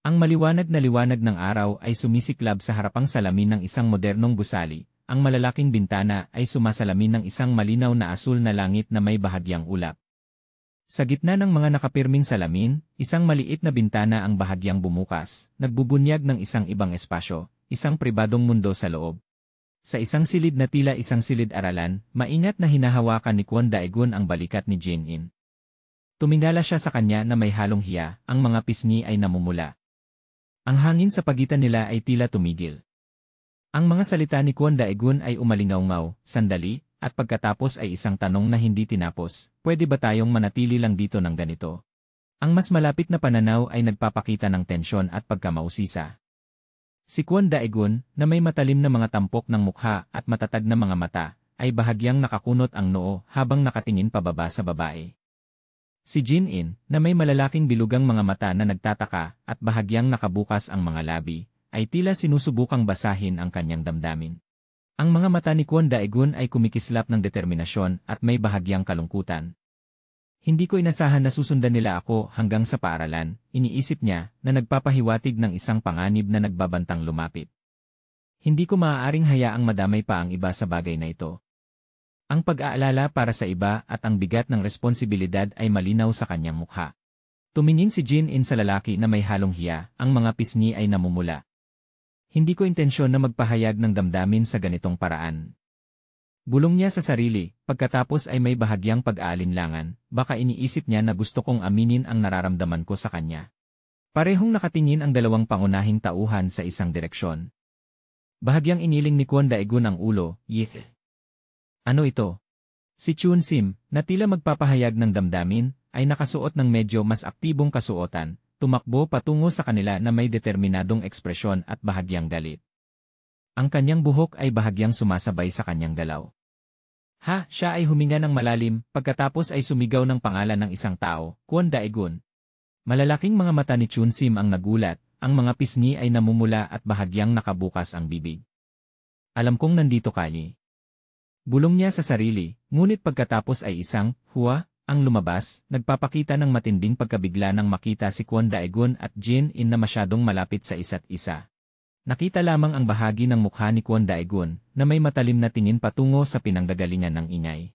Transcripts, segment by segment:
Ang maliwanag na liwanag ng araw ay sumisiklab sa harapang salamin ng isang modernong gusali. Ang malalaking bintana ay sumasalamin ng isang malinaw na asul na langit na may bahagyang ulap. Sa gitna ng mga nakapirming salamin, isang maliit na bintana ang bahagyang bumukas, nagbubunyag ng isang ibang espasyo, isang pribadong mundo sa loob. Sa isang silid na tila isang silid-aralan, maingat na hinahawakan ni Kwon Daegun ang balikat ni Jin-in. Tumingala siya sa kanya na may halong hiya, ang mga pisngi ay namumula. Ang hangin sa pagitan nila ay tila tumigil. Ang mga salita ni Kwon Daegun ay umalingaw-ngaw, sandali, at pagkatapos ay isang tanong na hindi tinapos, pwede ba tayong manatili lang dito ng ganito? Ang mas malapit na pananaw ay nagpapakita ng tensyon at pagkamausisa. Si Kwon Daegun, na may matalim na mga tampok ng mukha at matatag na mga mata, ay bahagyang nakakunot ang noo habang nakatingin pababa sa babae. Si Jin-in, na may malalaking bilugang mga mata na nagtataka at bahagyang nakabukas ang mga labi, ay tila sinusubukang basahin ang kanyang damdamin. Ang mga mata ni Kwon Daegun ay kumikislap ng determinasyon at may bahagyang kalungkutan. Hindi ko inasahan na susundan nila ako hanggang sa paaralan, iniisip niya na nagpapahiwatig ng isang panganib na nagbabantang lumapit. Hindi ko maaaring hayaang madamay pa ang iba sa bagay na ito. Ang pag-aalala para sa iba at ang bigat ng responsibilidad ay malinaw sa kanyang mukha. Tumingin si Jin-in sa lalaki na may halong hiya, ang mga pisngi ay namumula. Hindi ko intensyon na magpahayag ng damdamin sa ganitong paraan. Bulong niya sa sarili, pagkatapos ay may bahagyang pag-aalinlangan, baka iniisip niya na gusto kong aminin ang nararamdaman ko sa kanya. Parehong nakatingin ang dalawang pangunahing tauhan sa isang direksyon. Bahagyang iniling ni Kwon Daegun ang ulo, "Yeh. Ano ito?" Si Chun Sim, na tila magpapahayag ng damdamin, ay nakasuot ng medyo mas aktibong kasuotan, tumakbo patungo sa kanila na may determinadong ekspresyon at bahagyang galit. Ang kanyang buhok ay bahagyang sumasabay sa kanyang galaw. Ha, siya ay huminga ng malalim, pagkatapos ay sumigaw ng pangalan ng isang tao, Kwon Daegun. Malalaking mga mata ni Chun Sim ang nagulat, ang mga pisngi ay namumula at bahagyang nakabukas ang bibig. Alam kong nandito kayo. Bulong niya sa sarili, ngunit pagkatapos ay isang, hua, ang lumabas, nagpapakita ng matinding pagkabigla nang makita si Kwon Daegun at Jin-in na masyadong malapit sa isa't isa. Nakita lamang ang bahagi ng mukha ni Kwon Daegun, na may matalim na tingin patungo sa pinanggagalingan ng ingay.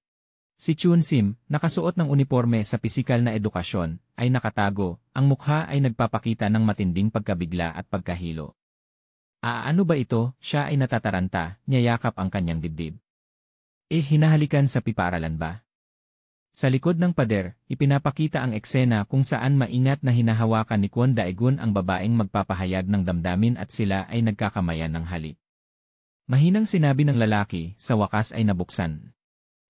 Si Chun Sim, nakasuot ng uniforme sa pisikal na edukasyon, ay nakatago, ang mukha ay nagpapakita ng matinding pagkabigla at pagkahilo. Ano ba ito? Siya ay natataranta, niyayakap ang kanyang dibdib. Hinahalikan sa pipaaralan ba? Sa likod ng pader, ipinapakita ang eksena kung saan maingat na hinahawakan ni Kwon Daegun ang babaeng magpapahayag ng damdamin at sila ay nagkakamayan ng halik. Mahinang sinabi ng lalaki, sa wakas ay nabuksan.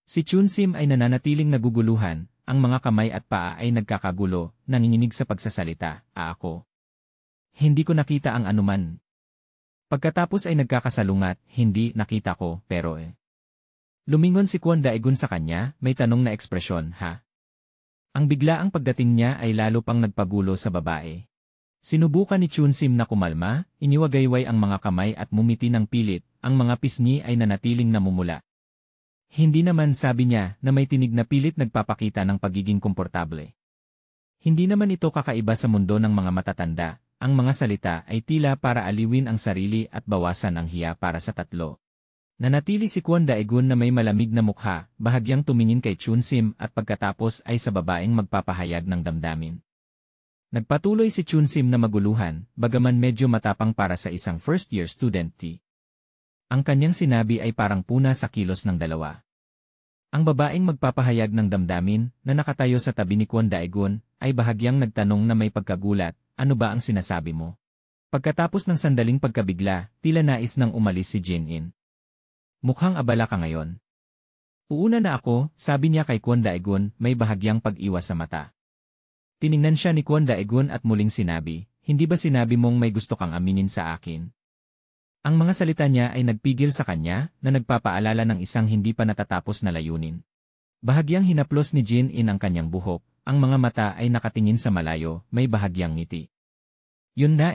Si Chun Sim ay nananatiling naguguluhan, ang mga kamay at paa ay nagkakagulo, nanginginig sa pagsasalita, ako. Hindi ko nakita ang anuman. Pagkatapos ay nagkakasalungat, hindi nakita ko, pero Lumingon si Kwon Daegun sa kanya, may tanong na ekspresyon, ha? Ang biglaang pagdating niya ay lalo pang nagpagulo sa babae. Sinubukan ni Chun Sim na kumalma, iniwagayway ang mga kamay at mumiti ng pilit, ang mga pisngi ay nanatiling namumula. Hindi naman sabi niya na may tinig na pilit nagpapakita ng pagiging komportable. Hindi naman ito kakaiba sa mundo ng mga matatanda, ang mga salita ay tila para aliwin ang sarili at bawasan ang hiya para sa tatlo. Nanatili si Kwon Daegun na may malamig na mukha, bahagyang tumingin kay Chun Sim at pagkatapos ay sa babaeng magpapahayag ng damdamin. Nagpatuloy si Chun Sim na maguluhan, bagaman medyo matapang para sa isang first-year student. Ang kanyang sinabi ay parang puna sa kilos ng dalawa. Ang babaeng magpapahayag ng damdamin, na nakatayo sa tabi ni Kwon Daegun, ay bahagyang nagtanong na may pagkagulat, ano ba ang sinasabi mo? Pagkatapos ng sandaling pagkabigla, tila nais nang umalis si Jin-in. Mukhang abala ka ngayon. Uuna na ako, sabi niya kay Kwon Daegun, may bahagyang pag-iwas sa mata. Tiningnan siya ni Kwon Daegun at muling sinabi, hindi ba sinabi mong may gusto kang aminin sa akin? Ang mga salita niya ay nagpigil sa kanya, na nagpapaalala ng isang hindi pa natatapos na layunin. Bahagyang hinaplos ni Jin-in ang kanyang buhok, ang mga mata ay nakatingin sa malayo, may bahagyang ngiti. Yun na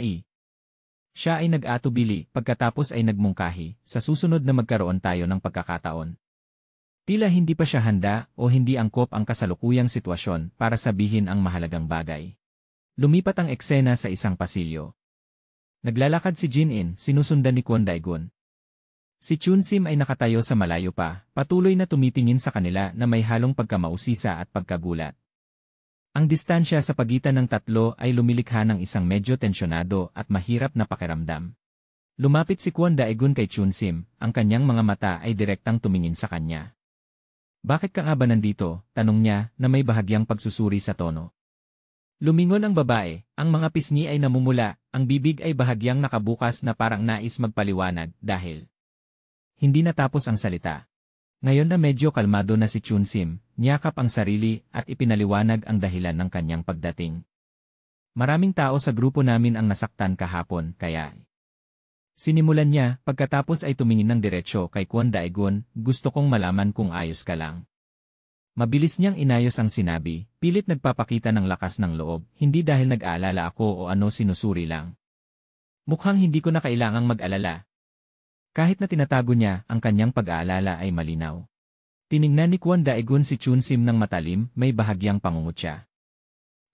Siya ay nag-atubili, pagkatapos ay nagmungkahi, sa susunod na magkaroon tayo ng pagkakataon. Tila hindi pa siya handa o hindi angkop ang kasalukuyang sitwasyon para sabihin ang mahalagang bagay. Lumipat ang eksena sa isang pasilyo. Naglalakad si Jin-in, sinusundan ni Kwon Dae-gun. Si Chun-sim ay nakatayo sa malayo pa, patuloy na tumitingin sa kanila na may halong pagkamausisa at pagkagulat. Ang distansya sa pagitan ng tatlo ay lumilikha ng isang medyo tensyonado at mahirap na pakiramdam. Lumapit si Kwon Dae-gun kay Chun-sim, ang kanyang mga mata ay direktang tumingin sa kanya. "Bakit ka nga ba nandito?" tanong niya na may bahagyang pagsusuri sa tono. Lumingon ang babae, ang mga pisngi ay namumula, ang bibig ay bahagyang nakabukas na parang nais magpaliwanag dahil hindi natapos ang salita. Ngayon na medyo kalmado na si Chun-sim, niyakap ang sarili at ipinaliwanag ang dahilan ng kanyang pagdating. "Maraming tao sa grupo namin ang nasaktan kahapon, kaya..." Sinimulan niya, pagkatapos ay tumingin ng diretsyo kay Kwon Dae-gun, "Gusto kong malaman kung ayos ka lang." Mabilis niyang inayos ang sinabi, pilit nagpapakita ng lakas ng loob, "Hindi dahil nag-aalala ako o ano, sinusuri lang." Mukhang hindi ko na kailangang mag-alala. Kahit na tinatago niya, ang kanyang pag-aalala ay malinaw. Tiningnan ni Kwon Dae-gun si Chun-sim ng matalim, may bahagyang pangungutya.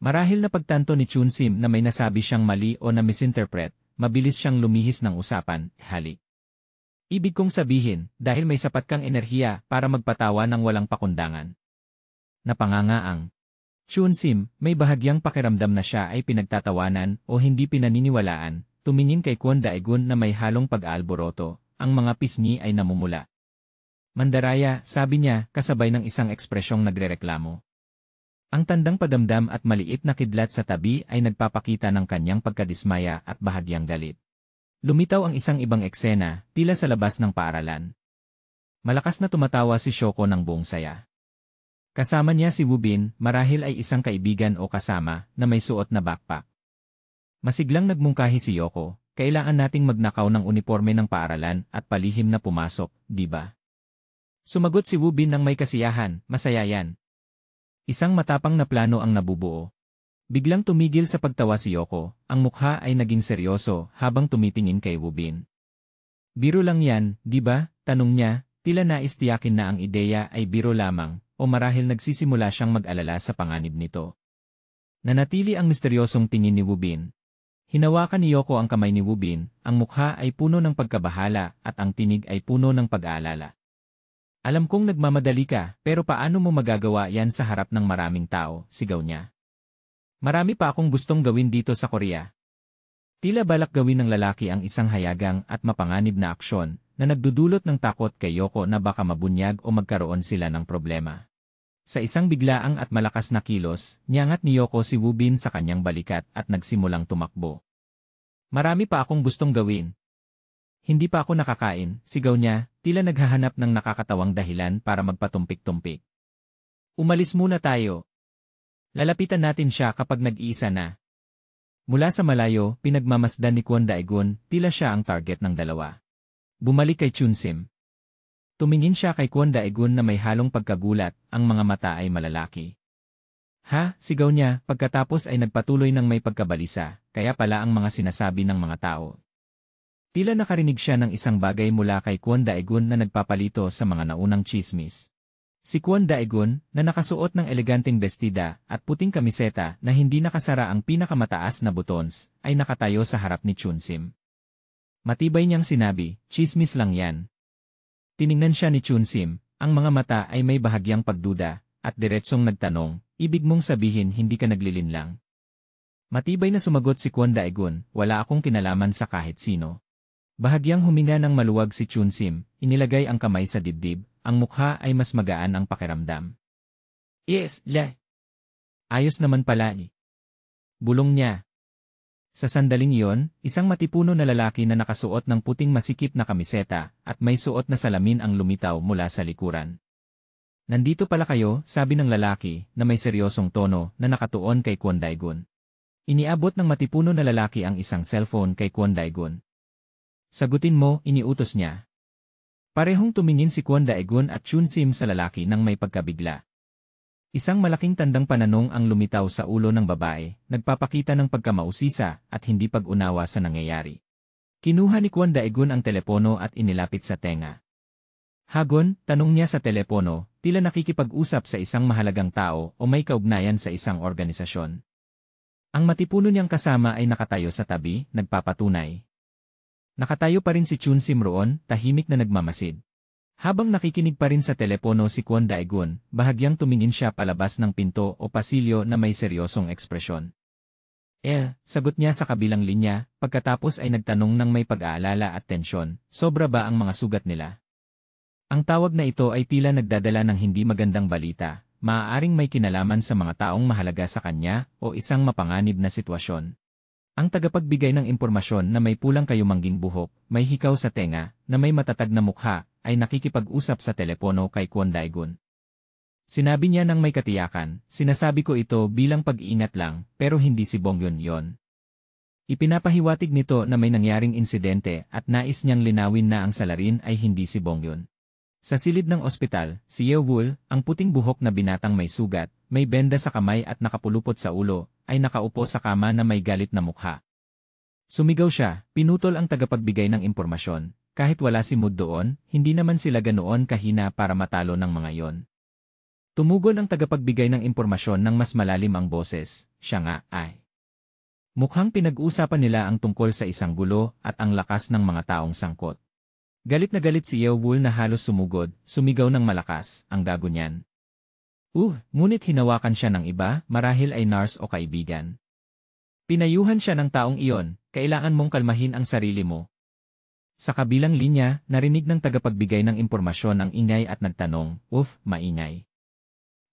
Marahil na pagtanto ni Chun-sim na may nasabi siyang mali o na misinterpret, mabilis siyang lumihis ng usapan, "Halik. Ibig kong sabihin, dahil may sapat kang enerhiya para magpatawa ng walang pakundangan." Napangangaang Chun-sim, may bahagyang pakiramdam na siya ay pinagtatawanan o hindi pinaniniwalaan, tumingin kay Kwon Dae-gun na may halong pag-aalboroto, ang mga pisngi ay namumula. "Mandaraya," sabi niya, kasabay ng isang ekspresyong nagrereklamo. Ang tandang padamdam at maliit na kidlat sa tabi ay nagpapakita ng kanyang pagkadismaya at bahagyang galit. Lumitaw ang isang ibang eksena, tila sa labas ng paaralan. Malakas na tumatawa si Shoko ng buong saya. Kasama niya si Woo-bin, marahil ay isang kaibigan o kasama, na may suot na backpack. Masiglang nagmungkahi si Yoko, "Kailangan nating magnakaw ng uniforme ng paaralan at palihim na pumasok, di ba?" Sumagot si Woo-bin ng may kasiyahan, "Masaya yan." Isang matapang na plano ang nabubuo. Biglang tumigil sa pagtawa si Yoko, ang mukha ay naging seryoso habang tumitingin kay Woo-bin. "Biro lang yan, di ba?" tanong niya, tila nais tiyakin na ang ideya ay biro lamang, o marahil nagsisimula siyang mag-alala sa panganib nito. Nanatili ang misteryosong tingin ni Woo-bin. Hinawakan ni Yoko ang kamay ni Woo-bin, ang mukha ay puno ng pagkabahala at ang tinig ay puno ng pag-aalala. "Alam kong nagmamadali ka, pero paano mo magagawa yan sa harap ng maraming tao?" sigaw niya. "Marami pa akong gustong gawin dito sa Korea." Tila balak gawin ng lalaki ang isang hayagang at mapanganib na aksyon, na nagdudulot ng takot kay Yoko na baka mabunyag o magkaroon sila ng problema. Sa isang biglaang at malakas na kilos, niyangat ni Yoko si Woo-bin sa kanyang balikat at nagsimulang tumakbo. "Marami pa akong gustong gawin. Hindi pa ako nakakain," sigaw niya, tila naghahanap ng nakakatawang dahilan para magpatumpik-tumpik. "Umalis muna tayo. Lalapitan natin siya kapag nag-iisa na." Mula sa malayo, pinagmamasdan ni Kwon Dae-gun, tila siya ang target ng dalawa. Bumalik kay Chun-sim. Tumingin siya kay Kwon Dae-gun na may halong pagkagulat, ang mga mata ay malalaki. "Ha?" sigaw niya, pagkatapos ay nagpatuloy ng may pagkabalisa, "Kaya pala ang mga sinasabi ng mga tao." Tila nakarinig siya ng isang bagay mula kay Kwon Dae-gun na nagpapalito sa mga naunang chismis. Si Kwon Dae-gun, na nakasuot ng eleganteng bestida at puting kamiseta na hindi nakasara ang pinakamataas na buttons, ay nakatayo sa harap ni Chun-sim. Matibay niyang sinabi, "Chismis lang yan." Tiningnan siya ni Chun-sim, ang mga mata ay may bahagyang pagduda, at diretsong nagtanong, "Ibig mong sabihin hindi ka naglilinlang?" Matibay na sumagot si Kwon Dae-gun, "Wala akong kinalaman sa kahit sino." Bahagyang huminga ng maluwag si Chun-sim, inilagay ang kamay sa dibdib, ang mukha ay mas magaan ang pakiramdam. "Yes, la. Ayos naman pala ni." Bulong niya. Sa sandaling iyon, isang matipuno na lalaki na nakasuot ng puting masikip na kamiseta at may suot na salamin ang lumitaw mula sa likuran. "Nandito pala kayo," sabi ng lalaki na may seryosong tono na nakatuon kay Kwon Dae-gun. Iniabot ng matipuno na lalaki ang isang cellphone kay Kwon Dae-gun. "Sagutin mo," iniutos niya. Parehong tumingin si Kwon Dae-gun at Chun-sim sa lalaki nang may pagkabigla. Isang malaking tandang pananong ang lumitaw sa ulo ng babae, nagpapakita ng pagkamausisa at hindi pag-unawa sa nangyayari. Kinuha ni Kwon Dae-gun ang telepono at inilapit sa tenga. "Hagon?" tanong niya sa telepono, tila nakikipag-usap sa isang mahalagang tao o may kaugnayan sa isang organisasyon. Ang matipuno niyang kasama ay nakatayo sa tabi, nagpapatunay. Nakatayo pa rin si Chunsim roon, tahimik na nagmamasid. Habang nakikinig pa rin sa telepono si Kwon Daegun, bahagyang tumingin siya palabas ng pinto o pasilyo na may seryosong ekspresyon. Sagot niya sa kabilang linya, pagkatapos ay nagtanong ng may pag-aalala at tensyon, sobra ba ang mga sugat nila? Ang tawag na ito ay tila nagdadala ng hindi magandang balita, maaaring may kinalaman sa mga taong mahalaga sa kanya o isang mapanganib na sitwasyon. Ang tagapagbigay ng impormasyon na may pulang kayumangging buhok, may hikaw sa tenga, na may matatag na mukha, ay nakikipag-usap sa telepono kay Kwon Daegun. Sinabi niya ng may katiyakan, sinasabi ko ito bilang pag-iingat lang, pero hindi si Bongyun yon. Ipinapahiwatig nito na may nangyaring insidente at nais niyang linawin na ang salarin ay hindi si Bongyun. Sa silid ng ospital, si Yeowul, ang puting buhok na binatang may sugat, may benda sa kamay at nakapulupot sa ulo, ay nakaupo sa kama na may galit na mukha. Sumigaw siya, pinutol ang tagapagbigay ng impormasyon. Kahit wala si Mood doon, hindi naman sila ganoon kahina para matalo ng mga yon. Tumugon ang tagapagbigay ng impormasyon ng mas malalim ang boses, siya nga ay. Mukhang pinag-uusapan nila ang tungkol sa isang gulo at ang lakas ng mga taong sangkot. Galit na galit si Yeowul na halos sumugod, sumigaw ng malakas, ang gago niyan. Ngunit hinawakan siya ng iba, marahil ay nurse o kaibigan. Pinayuhan siya ng taong iyon, kailangan mong kalmahin ang sarili mo. Sa kabilang linya, narinig ng tagapagbigay ng impormasyon ang ingay at nagtanong, maingay.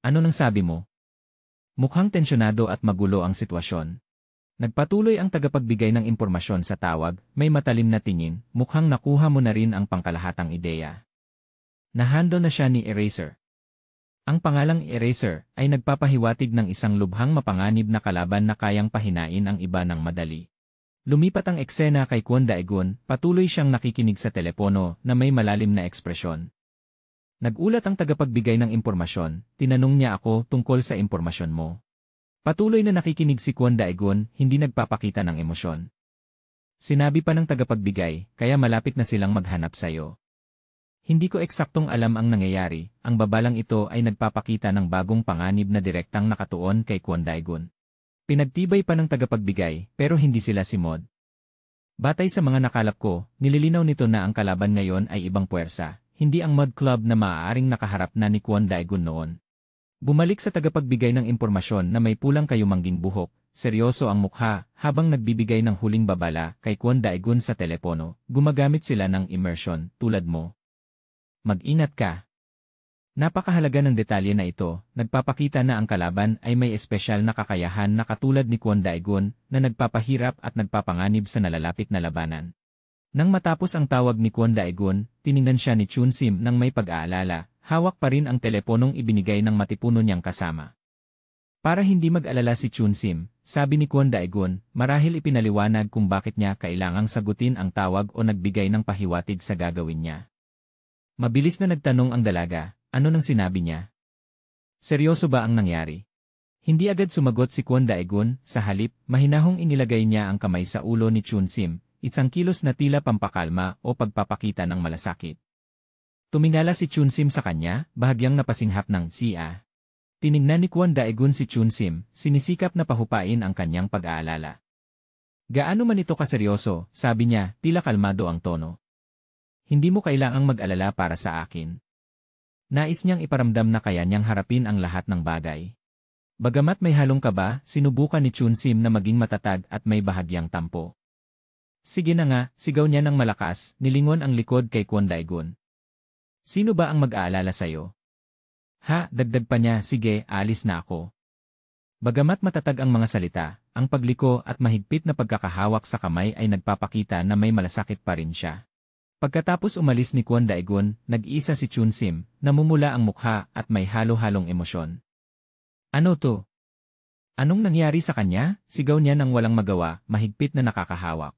Ano nang sabi mo? Mukhang tensyonado at magulo ang sitwasyon. Nagpatuloy ang tagapagbigay ng impormasyon sa tawag, may matalim na tingin, mukhang nakuha mo na rin ang pangkalahatang ideya. Nahandle na siya ni Eraser. Ang pangalang Eraser ay nagpapahiwatig ng isang lubhang mapanganib na kalaban na kayang pahinain ang iba ng madali. Lumipat ang eksena kay Kwon Daegun, patuloy siyang nakikinig sa telepono na may malalim na ekspresyon. Nagulat ang tagapagbigay ng impormasyon, tinanong niya ako tungkol sa impormasyon mo. Patuloy na nakikinig si Kwon Daegun, hindi nagpapakita ng emosyon. Sinabi pa ng tagapagbigay, kaya malapit na silang maghanap sayo. Hindi ko eksaktong alam ang nangyayari, ang babalang ito ay nagpapakita ng bagong panganib na direktang nakatuon kay Kwon Daegun. Pinagtibay pa ng tagapagbigay, pero hindi sila si Mod. Batay sa mga nakalap ko, nililinaw nito na ang kalaban ngayon ay ibang puwersa, hindi ang Mod Club na maaaring nakaharap na ni Kwon Daegun noon. Bumalik sa tagapagbigay ng impormasyon na may pulang kayumangging buhok, seryoso ang mukha, habang nagbibigay ng huling babala kay Kwon Daegun sa telepono, gumagamit sila ng immersion, tulad mo. Mag-ingat ka. Napakahalaga ng detalye na ito, nagpapakita na ang kalaban ay may espesyal na kakayahan na katulad ni Kwon Daegun na nagpapahirap at nagpapanganib sa nalalapit na labanan. Nang matapos ang tawag ni Kwon Daegun, tiningnan siya ni Chunsim nang may pag-aalala, hawak pa rin ang teleponong ibinigay ng matipuno niyang kasama. Para hindi mag-alala si Chunsim, sabi ni Kwon Daegun, marahil ipinaliwanag kung bakit niya kailangang sagutin ang tawag o nagbigay ng pahiwatig sa gagawin niya. Mabilis na nagtanong ang dalaga, ano nang sinabi niya? Seryoso ba ang nangyari? Hindi agad sumagot si Kwon Daegun, sa halip, mahinahong inilagay niya ang kamay sa ulo ni Chunsim, isang kilos na tila pampakalma o pagpapakita ng malasakit. Tumingala si Chunsim sa kanya, bahagyang napasinghap ng siya. Tiningnan ni Kwon Daegun si Chunsim, sinisikap na pahupain ang kanyang pag-aalala. Gaano man ito kaseryoso, sabi niya, tila kalmado ang tono. Hindi mo kailangang mag-alala para sa akin. Nais niyang iparamdam na kaya niyang harapin ang lahat ng bagay. Bagamat may halong kaba, sinubukan ni Chunsim na maging matatag at may bahagyang tampo. Sige na nga, sigaw niya ng malakas, nilingon ang likod kay Kwon Daegun. Sino ba ang mag-aalala sa'yo? Dagdag pa niya, sige, alis na ako. Bagamat matatag ang mga salita, ang pagliko at mahigpit na pagkakahawak sa kamay ay nagpapakita na may malasakit pa rin siya. Pagkatapos umalis ni Kwon Daegun, nag-isa si Chunsim, namumula ang mukha at may halo-halong emosyon. Ano to? Anong nangyari sa kanya? Sigaw niya nang walang magawa, mahigpit na nakakahawak.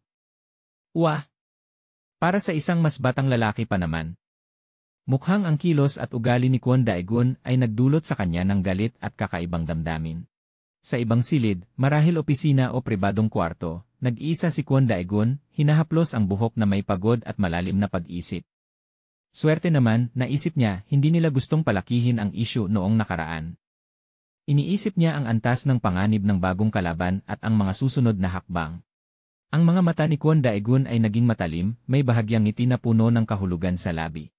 Wah! Para sa isang mas batang lalaki pa naman. Mukhang ang kilos at ugali ni Kwon Daegun ay nagdulot sa kanya ng galit at kakaibang damdamin. Sa ibang silid, marahil opisina o pribadong kwarto, nag-isa si Kwon Daegun, hinahaplos ang buhok na may pagod at malalim na pag-isip. Swerte naman, naisip niya, hindi nila gustong palakihin ang isyu noong nakaraan. Iniisip niya ang antas ng panganib ng bagong kalaban at ang mga susunod na hakbang. Ang mga mata ni Kwon Daegun ay naging matalim, may bahagyang ngiti na puno ng kahulugan sa labi.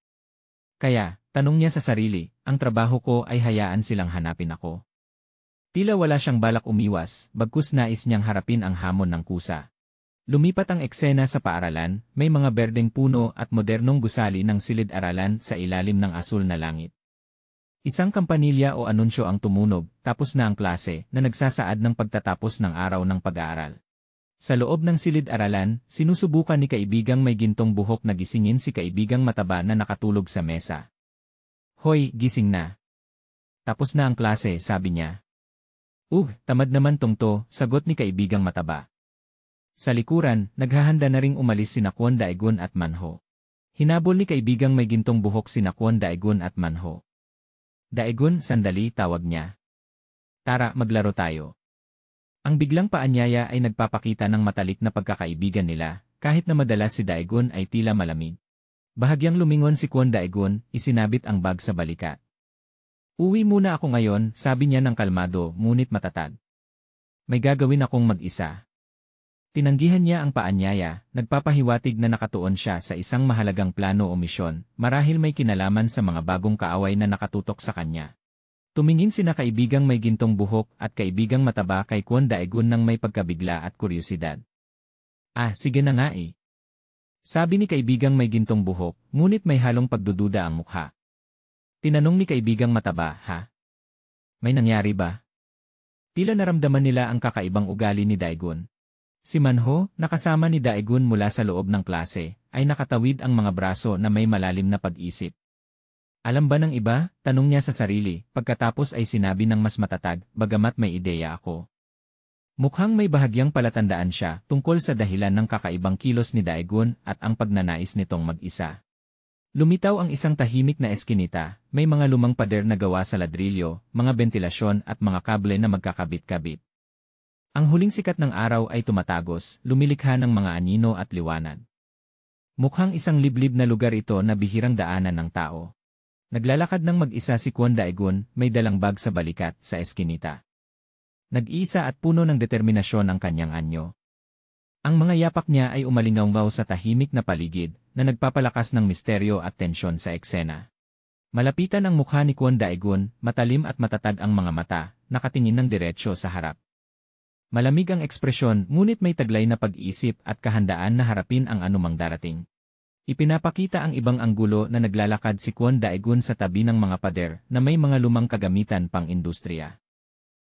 Kaya, tanong niya sa sarili, ang trabaho ko ay hayaan silang hanapin ako. Tila wala siyang balak umiwas, bagkus nais niyang harapin ang hamon ng kusa. Lumipat ang eksena sa paaralan, may mga berdeng puno at modernong gusali ng silid-aralan sa ilalim ng asul na langit. Isang kampanilya o anunsyo ang tumunog, tapos na ang klase, na nagsasaad ng pagtatapos ng araw ng pag-aaral. Sa loob ng silid-aralan, sinusubukan ni kaibigang may gintong buhok na gisingin si kaibigang mataba na nakatulog sa mesa. Hoy, gising na. Tapos na ang klase, sabi niya. Tamad naman tong sagot ni kaibigang mataba. Sa likuran, naghahanda na ring umalis sina Kwon Daegun at Manho. Hinabol ni kaibigang may gintong buhok sina Kwon Daegun at Manho. Daegun, sandali, tawag niya. Tara, maglaro tayo. Ang biglang paanyaya ay nagpapakita ng matalik na pagkakaibigan nila, kahit na madalas si Daegun ay tila malamig. Bahagyang lumingon si Kwon Daegun, isinabit ang bag sa balikat. Uwi muna ako ngayon, sabi niya ng kalmado, ngunit matatag. May gagawin akong mag-isa. Tinanggihan niya ang paanyaya, nagpapahiwatig na nakatuon siya sa isang mahalagang plano o misyon, marahil may kinalaman sa mga bagong kaaway na nakatutok sa kanya. Tumingin sina kaibigang may gintong buhok at kaibigang mataba kay Kwon Daegun ng may pagkabigla at kuryosidad. Sige na nga eh. Sabi ni kaibigang may gintong buhok, ngunit may halong pagdududa ang mukha. Tinanong ni kaibigang mataba, ha? May nangyari ba? Tila naramdaman nila ang kakaibang ugali ni Daegun. Si Manho, nakasama ni Daegun mula sa loob ng klase, ay nakatawid ang mga braso na may malalim na pag-isip. Alam ba ng iba? Tanong niya sa sarili, pagkatapos ay sinabi ng mas matatag, bagamat may ideya ako. Mukhang may bahagyang palatandaan siya tungkol sa dahilan ng kakaibang kilos ni Daegun at ang pagnanais nitong mag-isa. Lumitaw ang isang tahimik na eskinita, may mga lumang pader na gawa sa ladrilyo, mga bentilasyon at mga kable na magkakabit-kabit. Ang huling sikat ng araw ay tumatagos, lumilikha ng mga anino at liwanag. Mukhang isang liblib na lugar ito na bihirang daanan ng tao. Naglalakad ng mag-isa si Kwon Daegun, may dalang bag sa balikat, sa eskinita. Nag-iisa at puno ng determinasyon ang kanyang anyo. Ang mga yapak niya ay umalingaw sa tahimik na paligid, na nagpapalakas ng misteryo at tensyon sa eksena. Malapitan ang mukha ni Kwon Daegun, matalim at matatag ang mga mata, nakatingin ng diretsyo sa harap. Malamig ang ekspresyon, ngunit may taglay na pag-iisip at kahandaan na harapin ang anumang darating. Ipinapakita ang ibang anggulo na naglalakad si Kwon Daegun sa tabi ng mga pader na may mga lumang kagamitan pang-industriya.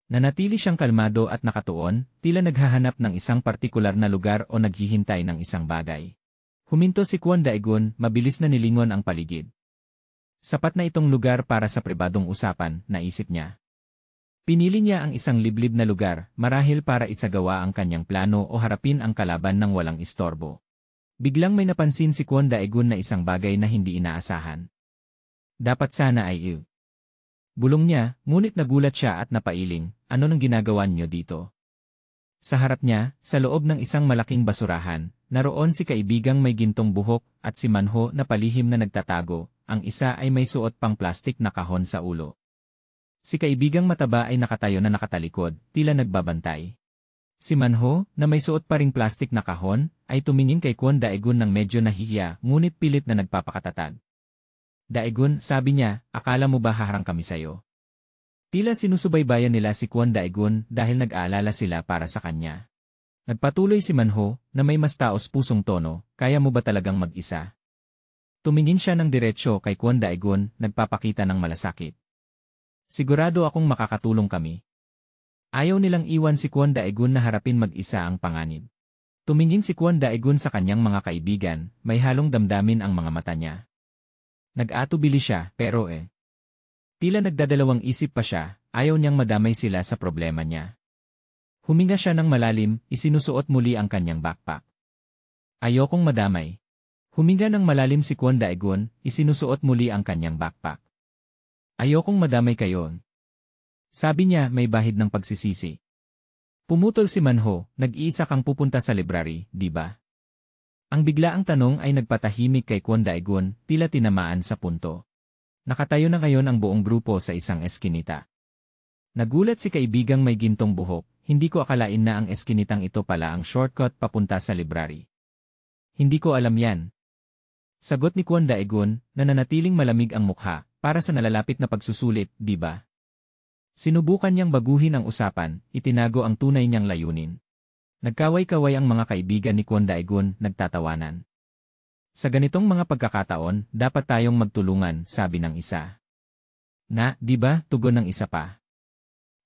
Nanatili siyang kalmado at nakatuon, tila naghahanap ng isang partikular na lugar o naghihintay ng isang bagay. Huminto si Kwon Daegun, mabilis na nilingon ang paligid. Sapat na itong lugar para sa pribadong usapan, naisip niya. Pinili niya ang isang liblib na lugar, marahil para isagawa ang kanyang plano o harapin ang kalaban ng walang istorbo. Biglang may napansin si Kwon Daegun na isang bagay na hindi inaasahan. Dapat sana ay bulong niya, ngunit nagulat siya at napailing, ano nang ginagawa niyo dito? Sa harap niya, sa loob ng isang malaking basurahan, naroon si kaibigang may gintong buhok at si Manho na palihim na nagtatago, ang isa ay may suot pang plastik na kahon sa ulo. Si kaibigang mataba ay nakatayo na nakatalikod, tila nagbabantay. Si Manho, na may suot pa ring plastik na kahon, ay tumingin kay Kwon Daegun ng medyo nahihiya ngunit pilit na nagpapakatatag. Daegun, sabi niya, akala mo ba haharang kami sayo? Tila sinusubaybayan nila si Kwon Daegun dahil nag-aalala sila para sa kanya. Nagpatuloy si Manho, na may mas taos-pusong tono, kaya mo ba talagang mag-isa? Tumingin siya ng diretsyo kay Kwon Daegun, nagpapakita ng malasakit. Sigurado akong makakatulong kami. Ayaw nilang iwan si Kwon Daegun na harapin mag-isa ang panganib. Tumingin si Kwon Daegun sa kanyang mga kaibigan, may halong damdamin ang mga mata niya. Nag-atubili siya, pero tila nagdadalawang isip pa siya, ayaw niyang madamay sila sa problema niya. Huminga siya ng malalim, isinusuot muli ang kanyang backpack. Ayokong madamay. Huminga ng malalim si Kwon Daegun, isinusuot muli ang kanyang backpack. Ayokong madamay kayo. Sabi niya may bahid ng pagsisisi. Pumutol si Manho, nag-iisa kang pupunta sa library, di ba? Ang biglaang tanong ay nagpatahimik kay Kwon Daegun, tila tinamaan sa punto. Nakatayo na ngayon ang buong grupo sa isang eskinita. Nagulat si kaibigang may gintong buhok, hindi ko akalain na ang eskinitang ito pala ang shortcut papunta sa library. Hindi ko alam yan. Sagot ni Kwon Daegun, na nanatiling malamig ang mukha, para sa nalalapit na pagsusulit, di ba? Sinubukan niyang baguhin ang usapan, itinago ang tunay niyang layunin. Nagkaway-kaway ang mga kaibigan ni Kwon Daegun, nagtatawanan. Sa ganitong mga pagkakataon, dapat tayong magtulungan, sabi ng isa. Na, di ba, tugon ng isa pa.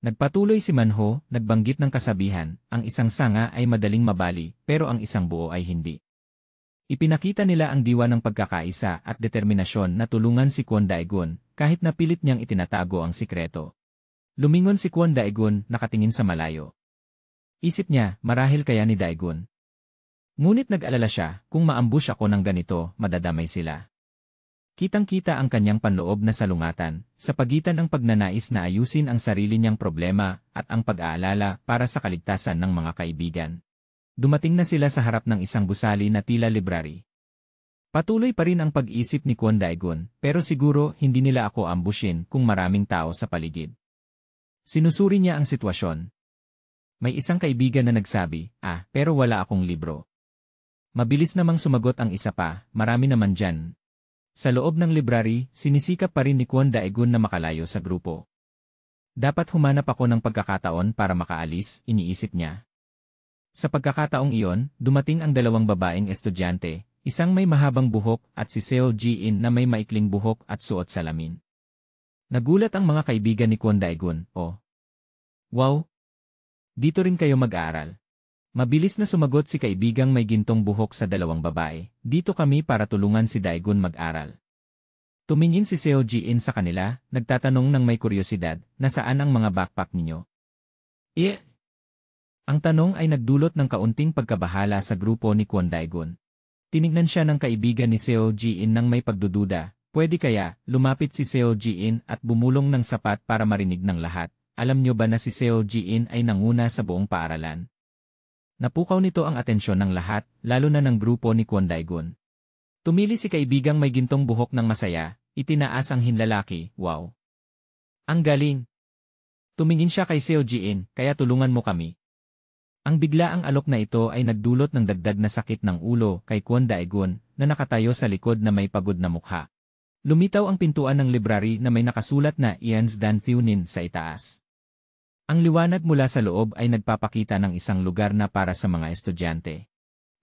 Nagpatuloy si Manho, nagbanggit ng kasabihan, ang isang sanga ay madaling mabali, pero ang isang buo ay hindi. Ipinakita nila ang diwa ng pagkakaisa at determinasyon na tulungan si Kwon Daegun, kahit na pilit niyang itinatago ang sikreto. Lumingon si Kwon Daegun, nakatingin sa malayo. Isip niya, marahil kaya ni Daegun. Ngunit nag-alala siya, kung maambush ako ng ganito, madadamay sila. Kitang-kita ang kanyang panloob na salungatan, sa pagitan ng pagnanais na ayusin ang sarili niyang problema at ang pag-aalala para sa kaligtasan ng mga kaibigan. Dumating na sila sa harap ng isang gusali na tila library. Patuloy pa rin ang pag-isip ni Kwon Daegun, pero siguro hindi nila ako ambushin kung maraming tao sa paligid. Sinusuri niya ang sitwasyon. May isang kaibigan na nagsabi, pero wala akong libro. Mabilis namang sumagot ang isa pa, marami naman dyan. Sa loob ng library, sinisikap pa rin ni Kwon Daegun na makalayo sa grupo. Dapat humanap ako ng pagkakataon para makaalis, iniisip niya. Sa pagkakataong iyon, dumating ang dalawang babaeng estudyante, isang may mahabang buhok at si Seo Ji-in na may maikling buhok at suot salamin. Nagulat ang mga kaibigan ni Kwon Daegun, wow! Dito rin kayo mag-aaral. Mabilis na sumagot si kaibigang may gintong buhok sa dalawang babae, dito kami para tulungan si Daegun mag-aral. Tumingin si Seo Ji-in sa kanila, nagtatanong ng may kuryosidad, nasaan ang mga backpack ninyo? Ang tanong ay nagdulot ng kaunting pagkabahala sa grupo ni Kwon Daegun. Tinignan siya ng kaibigan ni Seo Ji-in nang may pagdududa, pwede kaya, lumapit si Seo Ji-in at bumulong ng sapat para marinig ng lahat. Alam niyo ba na si Seo Ji-in ay nanguna sa buong paaralan? Napukaw nito ang atensyon ng lahat, lalo na ng grupo ni Kwon Daegun. Tumili si kaibigang may gintong buhok ng masaya, itinaas ang hinlalaki, wow! Ang galing! Tumingin siya kay Seo Ji-in, kaya tulungan mo kami. Ang biglaang alok na ito ay nagdulot ng dagdag na sakit ng ulo kay Kwon Daegun na nakatayo sa likod na may pagod na mukha. Lumitaw ang pintuan ng library na may nakasulat na Ian's Dan Funin sa itaas. Ang liwanag mula sa loob ay nagpapakita ng isang lugar na para sa mga estudyante.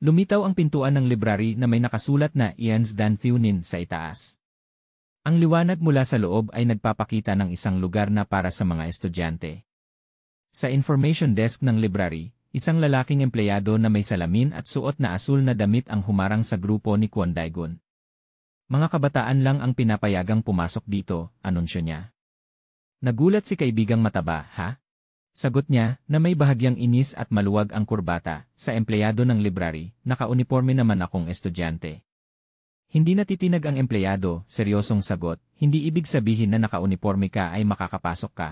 Lumitaw ang pintuan ng library na may nakasulat na Ian's Dan Funin sa itaas. Ang liwanag mula sa loob ay nagpapakita ng isang lugar na para sa mga estudyante. Sa information desk ng library, isang lalaking empleyado na may salamin at suot na asul na damit ang humarang sa grupo ni Kwon Daegun. Mga kabataan lang ang pinapayagang pumasok dito, anunsyo niya. Nagulat si kaibigang mataba, ha? Sagot niya, na may bahagyang inis at maluwag ang kurbata, sa empleyado ng library, naka-uniforme naman akong estudyante. Hindi natitinig ang empleyado, seryosong sagot, hindi ibig sabihin na naka-uniforme ka ay makakapasok ka.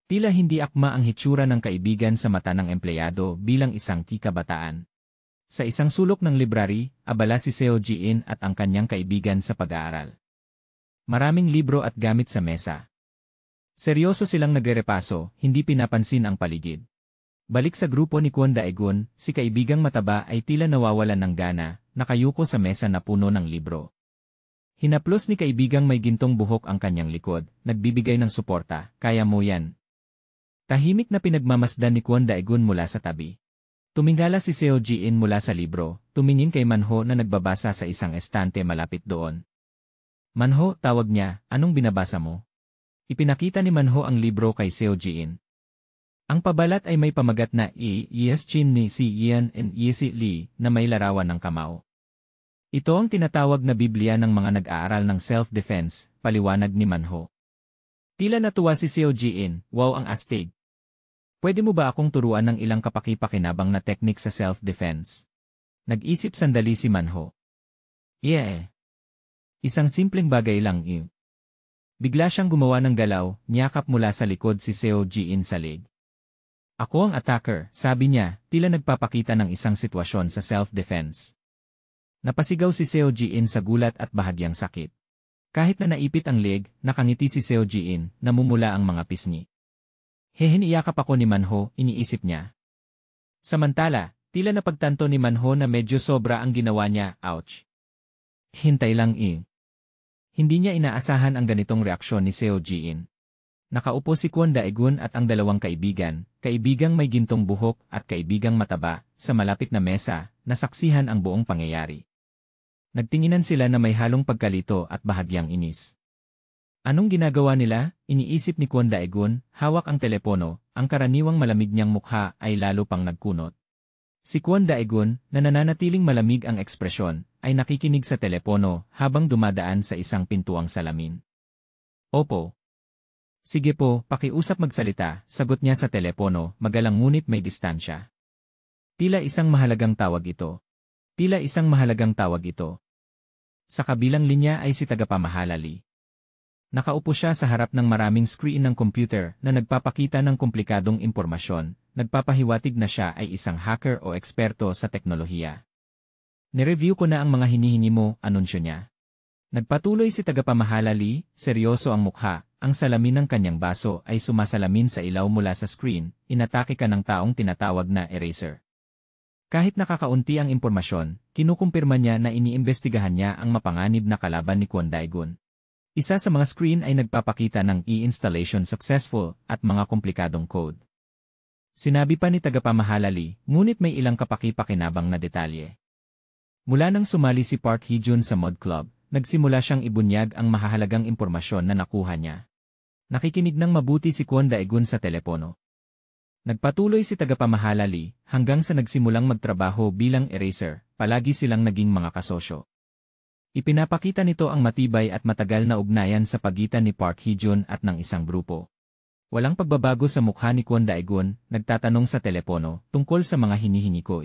Tila hindi akma ang hitsura ng kaibigan sa mata ng empleyado bilang isang kabataan. Sa isang sulok ng library, abala si Seo Ji-in at ang kanyang kaibigan sa pag-aaral. Maraming libro at gamit sa mesa. Seryoso silang nagrerepaso, hindi pinapansin ang paligid. Balik sa grupo ni Kwon Daegun, si kaibigang mataba ay tila nawawalan ng gana, nakayuko sa mesa na puno ng libro. Hinaplos ni kaibigang may gintong buhok ang kanyang likod, nagbibigay ng suporta, kaya mo yan. Tahimik na pinagmamasdan ni Kwon Daegun mula sa tabi. Tumingala si Seo Ji-in mula sa libro, tumingin kay Manho na nagbabasa sa isang estante malapit doon. Manho, tawag niya, anong binabasa mo? Ipinakita ni Manho ang libro kay Seo Ji-in. Ang pabalat ay may pamagat na Yes Chin ni si Ian and Yesi Lee na may larawan ng kamao. Ito ang tinatawag na Biblia ng mga nag-aaral ng self-defense, paliwanag ni Manho. Tila natuwa si Seo Ji-in, wow ang astig. Pwede mo ba akong turuan ng ilang kapaki-pakinabang na teknik sa self-defense? Nag-isip sandali si Manho. Isang simpleng bagay lang Bigla siyang gumawa ng galaw, niyakap mula sa likod si Seo Ji-in sa leg. Ako ang attacker, sabi niya, tila nagpapakita ng isang sitwasyon sa self-defense. Napasigaw si Seo Ji-in sa gulat at bahagyang sakit. Kahit na naipit ang leg, nakangiti si Seo Ji-in, namumula ang mga pisngi. Heheniyakap ako ni Manho, iniisip niya. Samantala, tila napagtanto ni Manho na medyo sobra ang ginawa niya, ouch. Hintay lang Hindi niya inaasahan ang ganitong reaksyon ni Seo Ji-in. Nakaupo si Kwon Daegun at ang dalawang kaibigan, kaibigang may gintong buhok at kaibigang mataba, sa malapit na mesa, nasaksihan ang buong pangyayari. Nagtinginan sila na may halong pagkalito at bahagyang inis. Anong ginagawa nila? Iniisip ni Kwon Daegun, hawak ang telepono, ang karaniwang malamig niyang mukha ay lalo pang nagkunot. Si Kwon Daegun, na nananatiling malamig ang ekspresyon, ay nakikinig sa telepono habang dumadaan sa isang pintuang salamin. Opo. Sige po, pakiusap magsalita, sagot niya sa telepono, magalang ngunit may distansya. Tila isang mahalagang tawag ito. Sa kabilang linya ay si tagapamahalali. Nakaupo siya sa harap ng maraming screen ng computer na nagpapakita ng komplikadong impormasyon, nagpapahiwatig na siya ay isang hacker o eksperto sa teknolohiya. Nireview ko na ang mga hinihingi mo, anunsyo niya. Nagpatuloy si tagapamahalali, seryoso ang mukha, ang salamin ng kanyang baso ay sumasalamin sa ilaw mula sa screen, inatake ka ng taong tinatawag na eraser. Kahit nakakaunti ang impormasyon, kinukumpirma niya na iniimbestigahan niya ang mapanganib na kalaban ni Kwon Daegun. Isa sa mga screen ay nagpapakita ng e-installation successful at mga komplikadong code. Sinabi pa ni tagapamahalali, ngunit may ilang kapaki-pakinabang na detalye. Mula nang sumali si Park Hee-jun sa Mod Club, nagsimula siyang ibunyag ang mahahalagang impormasyon na nakuha niya. Nakikinig ng mabuti si Kwon Daegun sa telepono. Nagpatuloy si tagapamahalali hanggang sa nagsimulang magtrabaho bilang eraser, palagi silang naging mga kasosyo. Ipinapakita nito ang matibay at matagal na ugnayan sa pagitan ni Park Hee-jun at ng isang grupo. Walang pagbabago sa mukha ni Kwon Daegun, nagtatanong sa telepono tungkol sa mga hinihingi ko.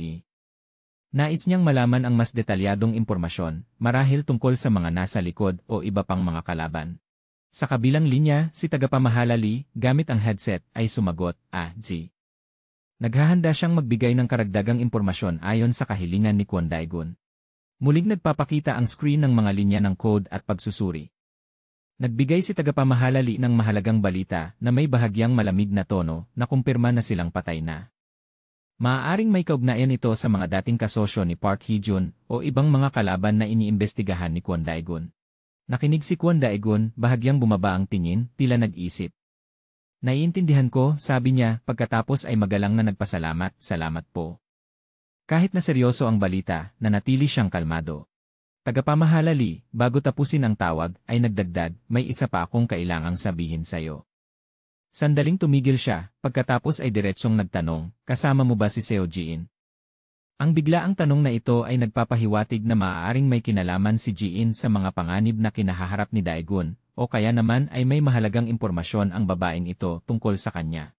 Nais niyang malaman ang mas detalyadong impormasyon, marahil tungkol sa mga nasa likod o iba pang mga kalaban. Sa kabilang linya, si tagapamahalali, gamit ang headset, ay sumagot, G. Naghahanda siyang magbigay ng karagdagang impormasyon ayon sa kahilingan ni Kwon Daegun. Muling nagpapakita ang screen ng mga linya ng code at pagsusuri. Nagbigay si tagapamahalali ng mahalagang balita na may bahagyang malamig na tono na kumpirma na silang patay na. Maaaring may kaugnayan ito sa mga dating kasosyo ni Park Hee-jun o ibang mga kalaban na iniimbestigahan ni Kwon Daegun. Nakinig si Kwon Daegun, bahagyang bumaba ang tingin, tila nag-isip. Naiintindihan ko, sabi niya, pagkatapos ay magalang na nagpasalamat, salamat po. Kahit na seryoso ang balita, nanatili siyang kalmado. Tagapamahalali, bago tapusin ang tawag, ay nagdagdag, may isa pa akong kailangang sabihin sa'yo. Sandaling tumigil siya, pagkatapos ay diretsong nagtanong, kasama mo ba si Seo Ji-in? Ang biglaang tanong na ito ay nagpapahiwatig na maaaring may kinalaman si Ji-in sa mga panganib na kinahaharap ni Daegun, o kaya naman ay may mahalagang impormasyon ang babaeng ito tungkol sa kanya.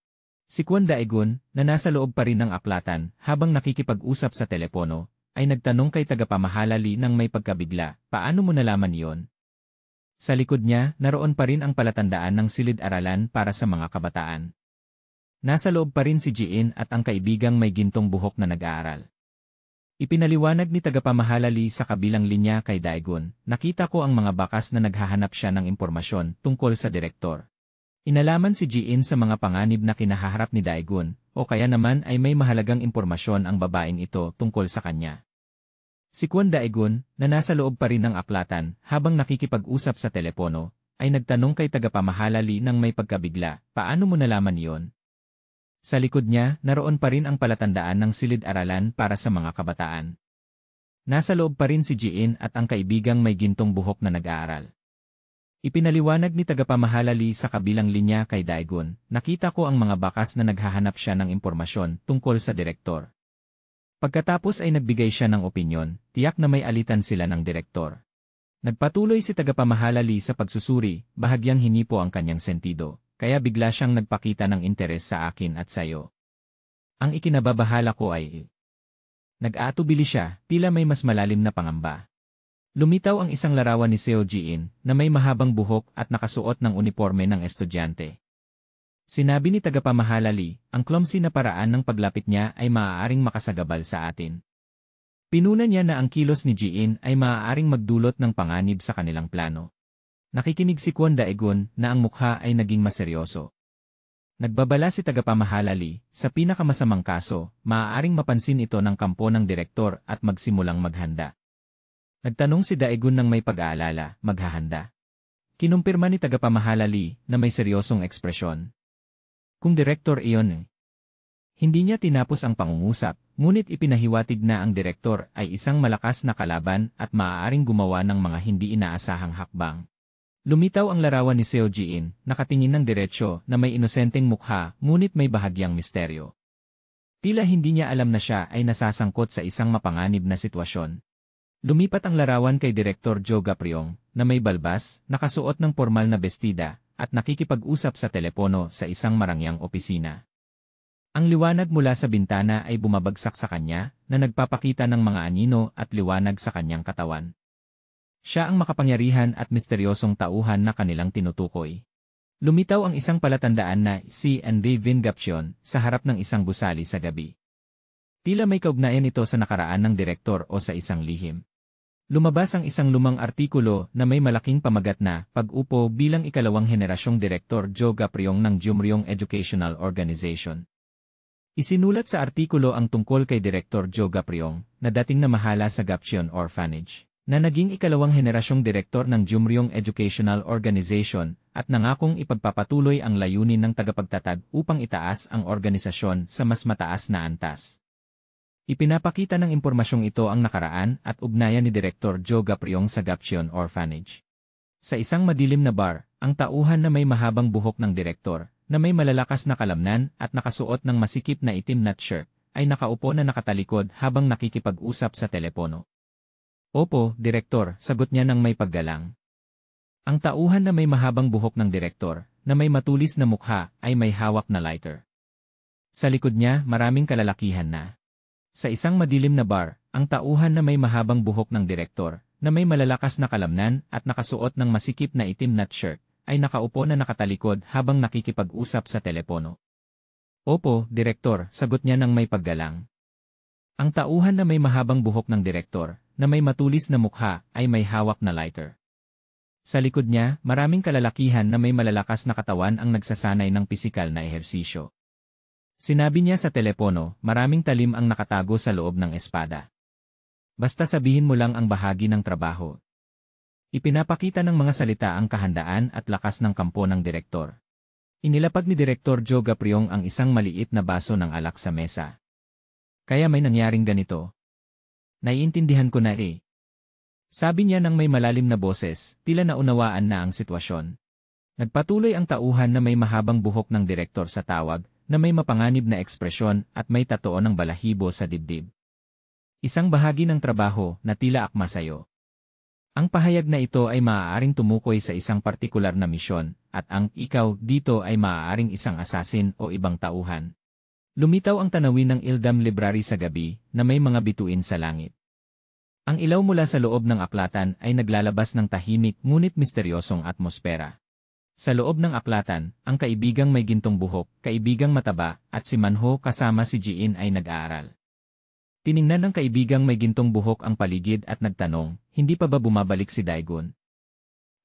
Si Kwon Daegun, na nasa loob pa rin ng aklatan habang nakikipag-usap sa telepono, ay nagtanong kay tagapamahalali ng may pagkabigla, paano mo nalaman iyon? Sa likod niya, naroon pa rin ang palatandaan ng silid-aralan para sa mga kabataan. Nasa loob pa rin si Ji-in at ang kaibigang may gintong buhok na nag-aaral. Ipinaliwanag ni tagapamahalali sa kabilang linya kay Daegun, nakita ko ang mga bakas na naghahanap siya ng impormasyon tungkol sa direktor. Inalaman si Ji-in sa mga panganib na kinahaharap ni Daegun, o kaya naman ay may mahalagang impormasyon ang babaeng ito tungkol sa kanya. Si Kwon Daegun, na nasa loob pa rin ng aklatan habang nakikipag-usap sa telepono, ay nagtanong kay tagapamahalali ng may pagkabigla, paano mo nalaman iyon? Sa likod niya, naroon pa rin ang palatandaan ng silid-aralan para sa mga kabataan. Nasa loob pa rin si Ji-in at ang kaibigang may gintong buhok na nag-aaral. Ipinaliwanag ni tagapamahalali sa kabilang linya kay Daegun, nakita ko ang mga bakas na naghahanap siya ng impormasyon tungkol sa direktor. Pagkatapos ay nagbigay siya ng opinyon, tiyak na may alitan sila ng direktor. Nagpatuloy si tagapamahalali sa pagsusuri, bahagyang hinipo ang kanyang sentido, kaya bigla siyang nagpakita ng interes sa akin at sayo. Ang ikinababahala ko ay nag-aatubili siya, tila may mas malalim na pangamba. Lumitaw ang isang larawan ni Seo Ji-in na may mahabang buhok at nakasuot ng uniforme ng estudyante. Sinabi ni tagapamahalali, ang clumsy na paraan ng paglapit niya ay maaaring makasagabal sa atin. Pinuna niya na ang kilos ni Ji-in ay maaaring magdulot ng panganib sa kanilang plano. Nakikinig si Kwon Daegun na ang mukha ay naging maseryoso. Nagbabala si tagapamahalali, sa pinakamasamang kaso, maaaring mapansin ito ng kampo ng direktor at magsimulang maghanda. Nagtanong si Daegun ng may pag-aalala, maghahanda. Kinumpirma ni tagapamahalali na may seryosong ekspresyon. Kung direktor iyon. Hindi niya tinapos ang pangungusap, ngunit ipinahiwatig na ang direktor ay isang malakas na kalaban at maaaring gumawa ng mga hindi inaasahang hakbang. Lumitaw ang larawan ni Seo Ji-in, nakatingin ng diretsyo na may inosenteng mukha ngunit may bahagyang misteryo. Tila hindi niya alam na siya ay nasasangkot sa isang mapanganib na sitwasyon. Lumipat ang larawan kay Direktor Jo Ga-pryong, na may balbas, nakasuot ng formal na bestida, at nakikipag-usap sa telepono sa isang marangyang opisina. Ang liwanag mula sa bintana ay bumabagsak sa kanya, na nagpapakita ng mga anino at liwanag sa kanyang katawan. Siya ang makapangyarihan at misteryosong tauhan na kanilang tinutukoy. Lumitaw ang isang palatandaan na si Andre Vingaption sa harap ng isang gusali sa gabi. Tila may kaugnayan ito sa nakaraan ng direktor o sa isang lihim. Lumabas ang isang lumang artikulo na may malaking pamagat na pag-upo bilang ikalawang henerasyong direktor Jo Ga-pryong ng Jumryong Educational Organization. Isinulat sa artikulo ang tungkol kay Direktor Jo Ga-pryong na dating namahala sa Gapcheon Orphanage, na naging ikalawang henerasyong direktor ng Jumryong Educational Organization at nangakong ipagpapatuloy ang layunin ng tagapagtatag upang itaas ang organisasyon sa mas mataas na antas. Ipinapakita ng impormasyong ito ang nakaraan at ugnayan ni Direktor Jo Ga-pryong sa Gapcheon Orphanage. Sa isang madilim na bar, ang tauhan na may mahabang buhok ng direktor, na may malalakas na kalamnan at nakasuot ng masikip na itim na shirt, ay nakaupo na nakatalikod habang nakikipag-usap sa telepono. Opo, Direktor, sagot niya ng may paggalang. Ang tauhan na may mahabang buhok ng direktor, na may matulis na mukha, ay may hawak na lighter. Sa likod niya, maraming kalalakihan na. Sa isang madilim na bar, ang tauhan na may mahabang buhok ng direktor, na may malalakas na kalamnan at nakasuot ng masikip na itim na shirt, ay nakaupo na nakatalikod habang nakikipag-usap sa telepono. Opo, Direktor, sagot niya ng may paggalang. Ang tauhan na may mahabang buhok ng direktor, na may matulis na mukha, ay may hawak na lighter. Sa likod niya, maraming kalalakihan na may malalakas na katawan ang nagsasanay ng pisikal na ehersisyo. Sinabi niya sa telepono, maraming talim ang nakatago sa loob ng espada. Basta sabihin mo lang ang bahagi ng trabaho. Ipinapakita ng mga salita ang kahandaan at lakas ng kampo ng direktor. Inilapag ni Direktor Jo Ga-pryong ang isang maliit na baso ng alak sa mesa. Kaya may nangyaring ganito. Naiintindihan ko na eh. Sabi niya ng may malalim na boses, tila naunawaan na ang sitwasyon. Nagpatuloy ang tauhan na may mahabang buhok ng direktor sa tawag, na may mapanganib na ekspresyon at may tatoo ng balahibo sa dibdib. Isang bahagi ng trabaho na tila akma sayo. Ang pahayag na ito ay maaaring tumukoy sa isang partikular na misyon, at ang ikaw dito ay maaaring isang asasin o ibang tauhan. Lumitaw ang tanawin ng Ildam Library sa gabi, na may mga bituin sa langit. Ang ilaw mula sa loob ng aklatan ay naglalabas ng tahimik ngunit misteryosong atmosfera. Sa loob ng aklatan, ang kaibigang may gintong buhok, kaibigang mataba, at si Manho kasama si Ji-in ay nag-aaral. Tiningnan ng kaibigang may gintong buhok ang paligid at nagtanong, hindi pa ba bumabalik si Daegun?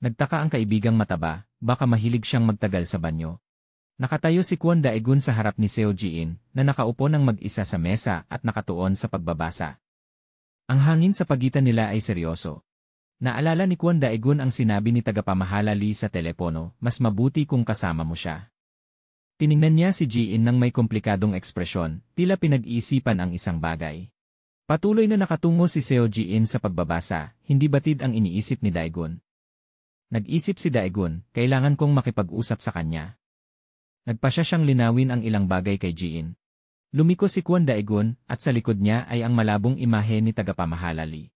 Nagtaka ang kaibigang mataba, baka mahilig siyang magtagal sa banyo. Nakatayo si Kwon Daegun sa harap ni Seo Ji-in, na nakaupo ng mag-isa sa mesa at nakatuon sa pagbabasa. Ang hangin sa pagitan nila ay seryoso. Naalala ni Kwon Daegun ang sinabi ni tagapamahalali sa telepono, mas mabuti kung kasama mo siya. Tiningnan niya si Ji-in ng may komplikadong ekspresyon, tila pinag-iisipan ang isang bagay. Patuloy na nakatungo si Seo Ji-in sa pagbabasa, hindi batid ang iniisip ni Daegun. Nag-isip si Daegun, kailangan kong makipag-usap sa kanya. Nagpasya siyang linawin ang ilang bagay kay Ji-in. Lumiko si Kwon Daegun at sa likod niya ay ang malabong imahe ni tagapamahalali.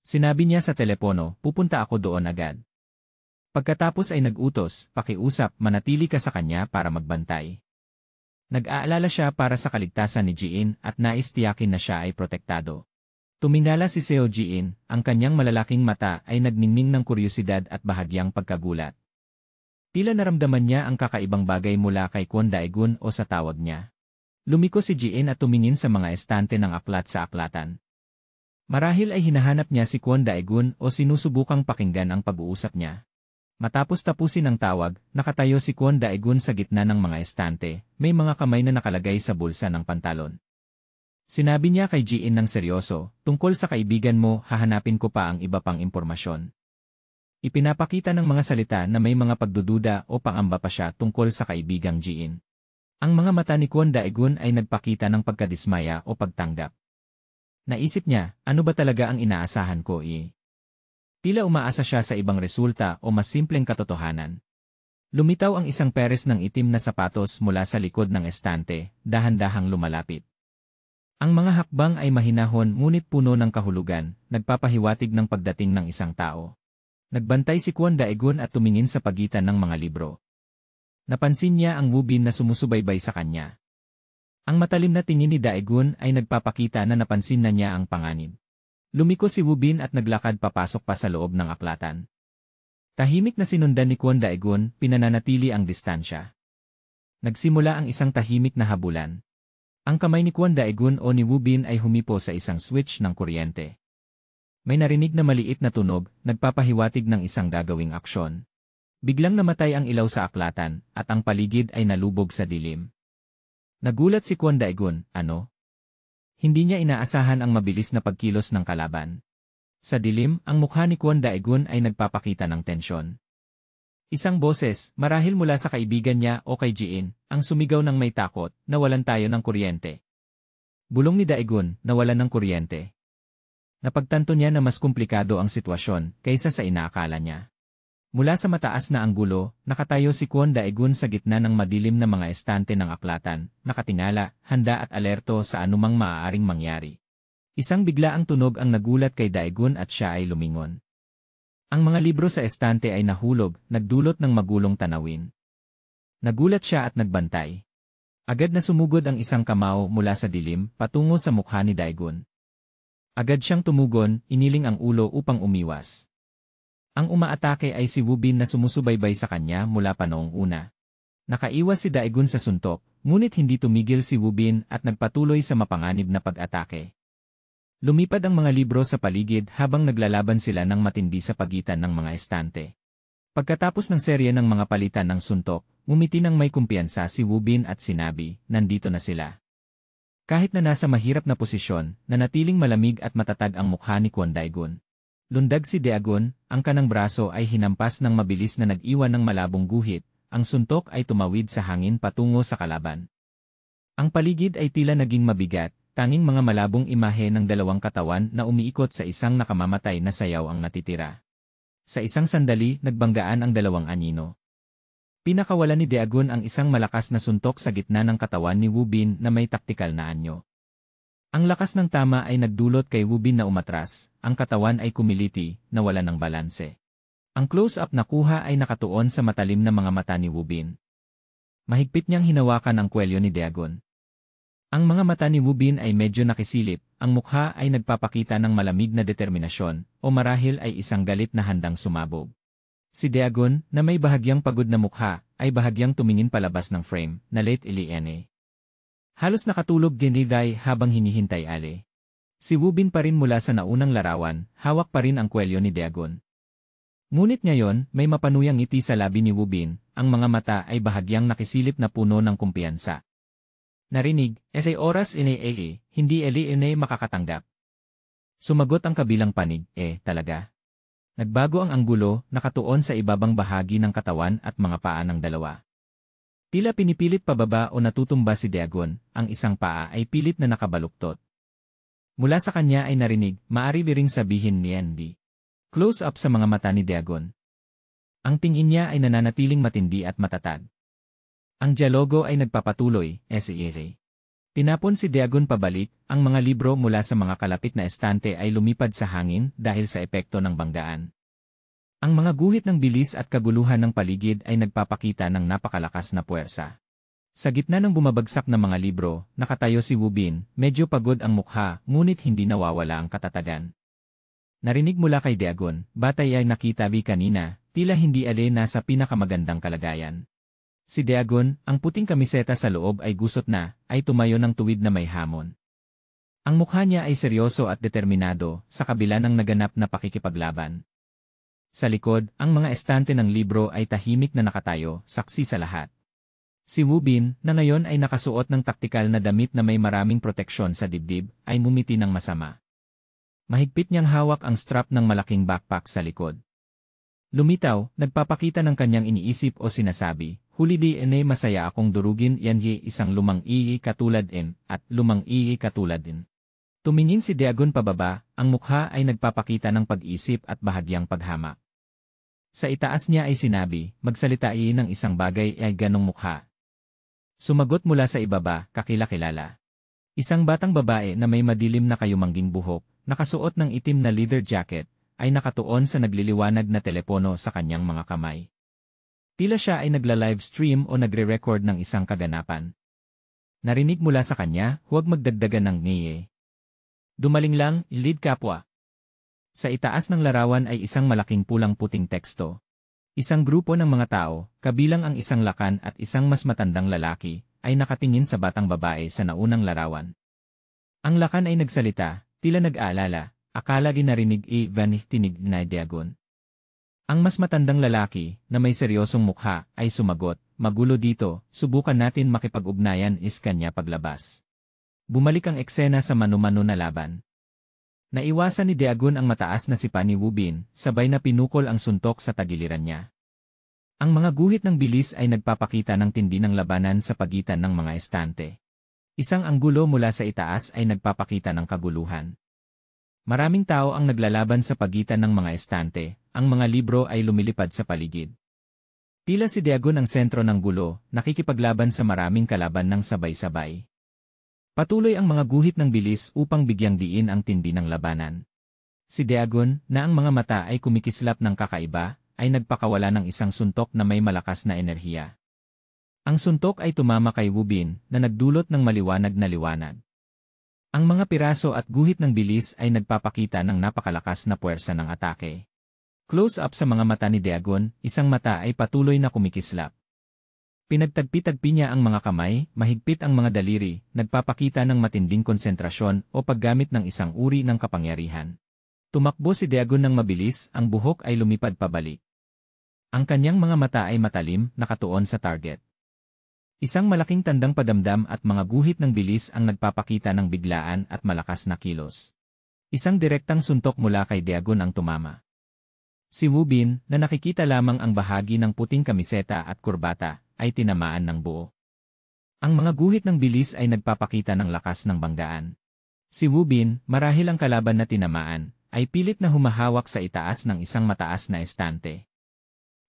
Sinabi niya sa telepono, pupunta ako doon agad. Pagkatapos ay nag-utos, pakiusap, manatili ka sa kanya para magbantay. Nag-aalala siya para sa kaligtasan ni Ji-in at nais tiyakin na siya ay protektado. Tumingala si Seo Ji-in, ang kanyang malalaking mata ay nagniningning ng kuryosidad at bahagyang pagkagulat. Tila naramdaman niya ang kakaibang bagay mula kay Kwon Daegun o sa tawag niya. Lumiko si Ji-in at tumingin sa mga estante ng aklat sa aklatan. Marahil ay hinahanap niya si Kwon Daegun o sinusubukang pakinggan ang pag-uusap niya. Matapos tapusin ang tawag, nakatayo si Kwon Daegun sa gitna ng mga estante, may mga kamay na nakalagay sa bulsa ng pantalon. Sinabi niya kay Ji-in ng seryoso, tungkol sa kaibigan mo, hahanapin ko pa ang iba pang impormasyon. Ipinapakita ng mga salita na may mga pagdududa o pangamba pa siya tungkol sa kaibigang Ji-in. Ang mga mata ni Kwon Daegun ay nagpakita ng pagkadismaya o pagtanggap. Naisip niya, ano ba talaga ang inaasahan ko Tila umaasa siya sa ibang resulta o mas simpleng katotohanan. Lumitaw ang isang peres ng itim na sapatos mula sa likod ng estante, dahan-dahang lumalapit. Ang mga hakbang ay mahinahon ngunit puno ng kahulugan, nagpapahiwatig ng pagdating ng isang tao. Nagbantay si Kwon Daegun at tumingin sa pagitan ng mga libro. Napansin niya ang Woo Bin na sumusubaybay sa kanya. Ang matalim na tingin ni Daegun ay nagpapakita na napansin na niya ang panganib. Lumiko si Woo Bin at naglakad papasok pa sa loob ng aklatan. Tahimik na sinundan ni Kwon Daegun, pinananatili ang distansya. Nagsimula ang isang tahimik na habulan. Ang kamay ni Kwon Daegun o ni Woo Bin ay humipo sa isang switch ng kuryente. May narinig na maliit na tunog, nagpapahiwatig ng isang gagawing aksyon. Biglang namatay ang ilaw sa aklatan, at ang paligid ay nalubog sa dilim. Nagulat si Kwon Daegun, ano? Hindi niya inaasahan ang mabilis na pagkilos ng kalaban. Sa dilim, ang mukha ni Kwon Daegun ay nagpapakita ng tensyon. Isang boses, marahil mula sa kaibigan niya o kay Ji-in, ang sumigaw ng may takot, nawalan tayo ng kuryente. Bulong ni Daegun, nawalan ng kuryente. Napagtanto niya na mas komplikado ang sitwasyon kaysa sa inaakala niya. Mula sa mataas na anggulo, nakatayo si Kwon Daegun sa gitna ng madilim na mga estante ng aklatan, nakatingala, handa at alerto sa anumang maaaring mangyari. Isang biglaang tunog ang nagulat kay Daegun at siya ay lumingon. Ang mga libro sa estante ay nahulog, nagdulot ng magulong tanawin. Nagulat siya at nagbantay. Agad na sumugod ang isang kamao mula sa dilim, patungo sa mukha ni Daegun. Agad siyang tumugon, iniling ang ulo upang umiwas. Ang umaatake ay si Woo Bin na sumusubaybay sa kanya mula pa noong una. Nakaiwas si Daegun sa suntok, ngunit hindi tumigil si Woo Bin at nagpatuloy sa mapanganib na pag-atake. Lumipad ang mga libro sa paligid habang naglalaban sila ng matindi sa pagitan ng mga estante. Pagkatapos ng serye ng mga palitan ng suntok, ngumiti ng may kumpiyansa si Woo Bin at sinabi, nandito na sila. Kahit na nasa mahirap na posisyon, nanatiling malamig at matatag ang mukha ni Kwon Daegun. Lundag si Daegun, ang kanang braso ay hinampas ng mabilis na nag-iwan ng malabong guhit, ang suntok ay tumawid sa hangin patungo sa kalaban. Ang paligid ay tila naging mabigat, tanging mga malabong imahe ng dalawang katawan na umiikot sa isang nakamamatay na sayaw ang natitira. Sa isang sandali, nagbanggaan ang dalawang anino. Pinakawala ni Daegun ang isang malakas na suntok sa gitna ng katawan ni Woo Bin na may taktikal na anyo. Ang lakas ng tama ay nagdulot kay Woo Bin na umatras, ang katawan ay kumiliti, nawala ng balanse. Ang close-up na kuha ay nakatuon sa matalim na mga mata ni Woo Bin. Mahigpit niyang hinawakan ang kwelyo ni Daegun. Ang mga mata ni Woo Bin ay medyo nakisilip, ang mukha ay nagpapakita ng malamig na determinasyon, o marahil ay isang galit na handang sumabog. Si Daegun, na may bahagyang pagod na mukha, ay bahagyang tumingin palabas ng frame, na late Iliene. Halos nakatulog Geniday habang hinihintay Ali. Si Woo Bin pa rin mula sa naunang larawan, hawak pa rin ang kwelyo ni Daegun. Ngunit ngayon, may mapanuyang ngiti sa labi ni Woo Bin, ang mga mata ay bahagyang nakisilip na puno ng kumpiyansa. Narinig, esay oras ine hindi Iliene makakatanggap. Sumagot ang kabilang panig, talaga. Nagbago ang anggulo, nakatuon sa ibabang bahagi ng katawan at mga paa ng dalawa. Tila pinipilit pababa o natutumba si Daegun, ang isang paa ay pilit na nakabaluktot. Mula sa kanya ay narinig, maari ring sabihin ni Andy. Close up sa mga mata ni Daegun. Ang tingin niya ay nananatiling matindi at matatag. Ang dialogo ay nagpapatuloy, S.E.A. Tinapon si Daegun pabalik, ang mga libro mula sa mga kalapit na estante ay lumipad sa hangin dahil sa epekto ng banggaan. Ang mga guhit ng bilis at kaguluhan ng paligid ay nagpapakita ng napakalakas na puwersa. Sa gitna ng bumabagsak na mga libro, nakatayo si Woo Bin, medyo pagod ang mukha, ngunit hindi nawawala ang katatagan. Narinig mula kay Daegun, batay ay nakita kanina, tila hindi nasa pinakamagandang kalagayan. Si Daegun, ang puting kamiseta sa loob ay gusot na, ay tumayo ng tuwid na may hamon. Ang mukha niya ay seryoso at determinado, sa kabila ng naganap na pakikipaglaban. Sa likod, ang mga estante ng libro ay tahimik na nakatayo, saksi sa lahat. Si Wu Bin, na ngayon ay nakasuot ng taktikal na damit na may maraming proteksyon sa dibdib, ay ngumiti ng masama. Mahigpit niyang hawak ang strap ng malaking backpack sa likod. Lumitaw, nagpapakita ng kanyang iniisip o sinasabi, huli di masaya akong durugin yan isang lumang ii katulad at lumang ii katulad in. Tumingin si Dagon pababa, ang mukha ay nagpapakita ng pag-isip at bahagyang paghamak. Sa itaas niya ay sinabi, magsalita ng isang bagay ay ganong mukha. Sumagot mula sa ibaba, kakilala. Isang batang babae na may madilim na kayumangging buhok, nakasuot ng itim na leather jacket, ay nakatuon sa nagliliwanag na telepono sa kanyang mga kamay. Tila siya ay nagla-livestream o nagre-record ng isang kaganapan. Narinig mula sa kanya, huwag magdagdagan ng ngeye. Dumaling lang, lead kapwa. Sa itaas ng larawan ay isang malaking pulang-puting teksto. Isang grupo ng mga tao, kabilang ang isang lakan at isang mas matandang lalaki, ay nakatingin sa batang babae sa naunang larawan. Ang lakan ay nagsalita, tila nag-aalala, akala ginarinig tinig na Dagon. Ang mas matandang lalaki, na may seryosong mukha, ay sumagot, magulo dito, subukan natin makipag-ugnayan kanya paglabas. Bumalik ang eksena sa mano-mano na laban. Naiwasan ni Dagon ang mataas na sipa ni Wu Bin, sabay na pinukol ang suntok sa tagiliran niya. Ang mga guhit ng bilis ay nagpapakita ng tindi ng labanan sa pagitan ng mga estante. Isang anggulo mula sa itaas ay nagpapakita ng kaguluhan. Maraming tao ang naglalaban sa pagitan ng mga estante, ang mga libro ay lumilipad sa paligid. Tila si Dagon ang sentro ng gulo, nakikipaglaban sa maraming kalaban ng sabay-sabay. Patuloy ang mga guhit ng bilis upang bigyang diin ang tindi ng labanan. Si Dagon, na ang mga mata ay kumikislap ng kakaiba, ay nagpakawala ng isang suntok na may malakas na enerhiya. Ang suntok ay tumama kay Wu Bin, na nagdulot ng maliwanag na liwanag. Ang mga piraso at guhit ng bilis ay nagpapakita ng napakalakas na puwersa ng atake. Close-up sa mga mata ni Dagon, isang mata ay patuloy na kumikislap. Pinagtagpi-tagpi niya ang mga kamay, mahigpit ang mga daliri, nagpapakita ng matinding konsentrasyon o paggamit ng isang uri ng kapangyarihan. Tumakbo si Dagon ng mabilis, ang buhok ay lumipad pabalik. Ang kanyang mga mata ay matalim, nakatuon sa target. Isang malaking tandang padamdam at mga guhit ng bilis ang nagpapakita ng biglaan at malakas na kilos. Isang direktang suntok mula kay Dagon ang tumama. Si Wu Bin, na nakikita lamang ang bahagi ng puting kamiseta at kurbata, ay tinamaan ng buo. Ang mga guhit ng bilis ay nagpapakita ng lakas ng banggaan. Si Wu Bin, marahil ang kalaban na tinamaan, ay pilit na humahawak sa itaas ng isang mataas na estante.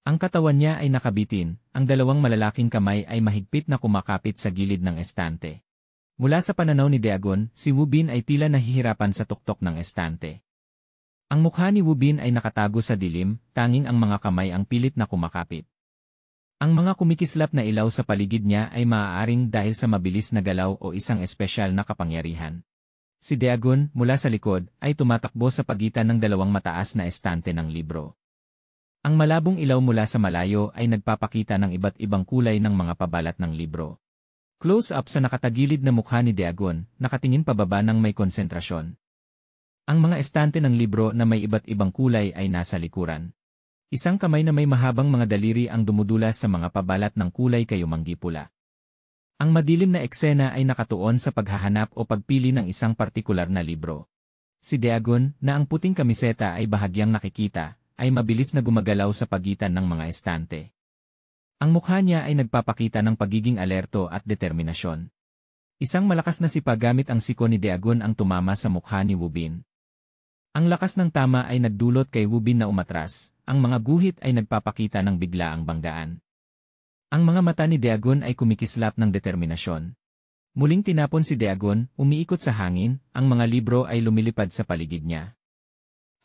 Ang katawan niya ay nakabitin, ang dalawang malalaking kamay ay mahigpit na kumakapit sa gilid ng estante. Mula sa pananaw ni Dagon, si Wu Bin ay tila nahihirapan sa tuktok ng estante. Ang mukha ni Wu Bin ay nakatago sa dilim, tanging ang mga kamay ang pilit na kumakapit. Ang mga kumikislap na ilaw sa paligid niya ay maaaring dahil sa mabilis na galaw o isang espesyal na kapangyarihan. Si Dagon, mula sa likod, ay tumatakbo sa pagitan ng dalawang mataas na estante ng libro. Ang malabong ilaw mula sa malayo ay nagpapakita ng iba't ibang kulay ng mga pabalat ng libro. Close-up sa nakatagilid na mukha ni Dagon, nakatingin pababa ng may konsentrasyon. Ang mga estante ng libro na may iba't ibang kulay ay nasa likuran. Isang kamay na may mahabang mga daliri ang dumudulas sa mga pabalat ng kulay kayumanggi pula. Ang madilim na eksena ay nakatuon sa paghahanap o pagpili ng isang partikular na libro. Si Dagon, na ang puting kamiseta ay bahagyang nakikita, ay mabilis na gumagalaw sa pagitan ng mga estante. Ang mukha niya ay nagpapakita ng pagiging alerto at determinasyon. Isang malakas na sipa gamit ang siko ni Dagon ang tumama sa mukha ni Wu Bin. Ang lakas ng tama ay nagdulot kay Wu Bin na umatras, ang mga guhit ay nagpapakita ng biglaang banggaan. Ang mga mata ni Dagon ay kumikislap ng determinasyon. Muling tinapon si Dagon, umiikot sa hangin, ang mga libro ay lumilipad sa paligid niya.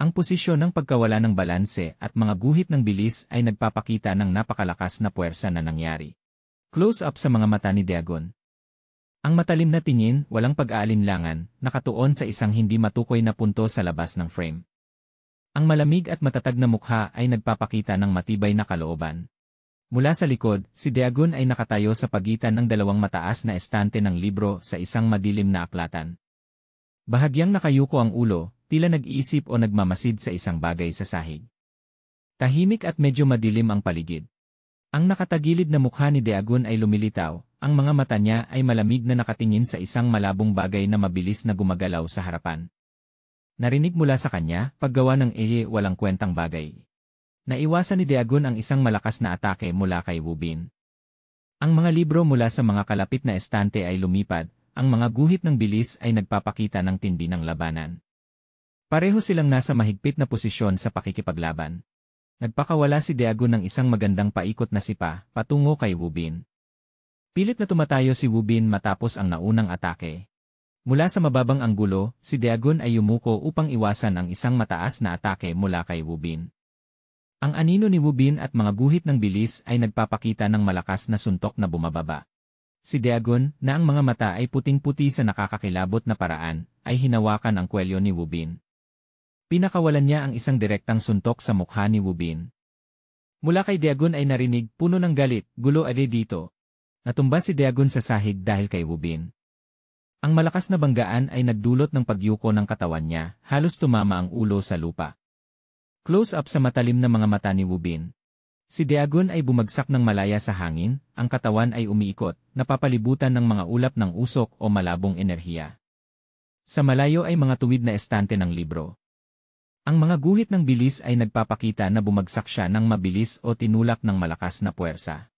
Ang posisyon ng pagkawala ng balanse at mga guhit ng bilis ay nagpapakita ng napakalakas na puwersa na nangyari. Close-up sa mga mata ni Dagon. Ang matalim na tingin, walang pag-aalinlangan, nakatuon sa isang hindi matukoy na punto sa labas ng frame. Ang malamig at matatag na mukha ay nagpapakita ng matibay na kalooban. Mula sa likod, si Dagon ay nakatayo sa pagitan ng dalawang mataas na estante ng libro sa isang madilim na aklatan. Bahagyang nakayuko ang ulo, tila nag-iisip o nagmamasid sa isang bagay sa sahig. Tahimik at medyo madilim ang paligid. Ang nakatagilid na mukha ni Dagon ay lumilitaw, ang mga mata niya ay malamig na nakatingin sa isang malabong bagay na mabilis na gumagalaw sa harapan. Narinig mula sa kanya, paggawa ng walang kwentang bagay. Naiwasan ni Dagon ang isang malakas na atake mula kay Wu Bin. Ang mga libro mula sa mga kalapit na estante ay lumipad, ang mga guhit ng bilis ay nagpapakita ng tindi ng labanan. Pareho silang nasa mahigpit na posisyon sa pakikipaglaban. Nagpakawala si Dagon ng isang magandang paikot na sipa, patungo kay Wu Bin. Pilit na tumatayo si Wu Bin matapos ang naunang atake. Mula sa mababang anggulo, si Dagon ay yumuko upang iwasan ang isang mataas na atake mula kay Wu Bin. Ang anino ni Wu Bin at mga guhit ng bilis ay nagpapakita ng malakas na suntok na bumababa. Si Dagon, na ang mga mata ay puting-puti sa nakakakilabot na paraan, ay hinawakan ang kwelyo ni Wu Bin. Pinakawalan niya ang isang direktang suntok sa mukha ni Wu Bin. Mula kay Dagon ay narinig, puno ng galit, gulo ade dito. Natumba si Dagon sa sahig dahil kay Wu Bin. Ang malakas na banggaan ay nagdulot ng pagyuko ng katawan niya, halos tumama ang ulo sa lupa. Close-up sa matalim na mga mata ni Wu Bin. Si Dagon ay bumagsak ng malaya sa hangin, ang katawan ay umiikot, napapalibutan ng mga ulap ng usok o malabong enerhiya. Sa malayo ay mga tuwid na estante ng libro. Ang mga guhit ng bilis ay nagpapakita na bumagsak siya ng mabilis o tinulak ng malakas na puwersa.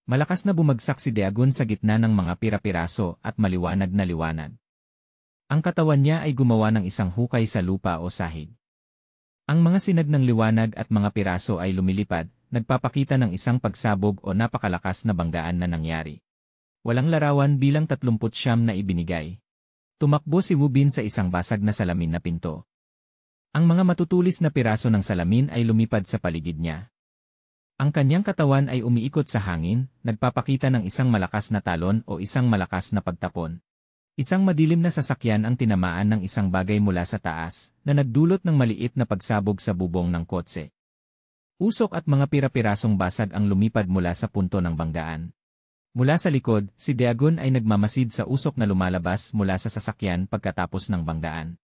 Malakas na bumagsak si Dagon sa gitna ng mga pira-piraso at maliwanag na liwanag. Ang katawan niya ay gumawa ng isang hukay sa lupa o sahig. Ang mga sinag ng liwanag at mga piraso ay lumilipad, nagpapakita ng isang pagsabog o napakalakas na banggaan na nangyari. Walang larawan bilang 39 na ibinigay. Tumakbo si Wu Bin sa isang basag na salamin na pinto. Ang mga matutulis na piraso ng salamin ay lumipad sa paligid niya. Ang kanyang katawan ay umiikot sa hangin, nagpapakita ng isang malakas na talon o isang malakas na pagtapon. Isang madilim na sasakyan ang tinamaan ng isang bagay mula sa taas, na nagdulot ng maliit na pagsabog sa bubong ng kotse. Usok at mga pira-pirasong basag ang lumipad mula sa punto ng banggaan. Mula sa likod, si Dagon ay nagmamasid sa usok na lumalabas mula sa sasakyan pagkatapos ng banggaan.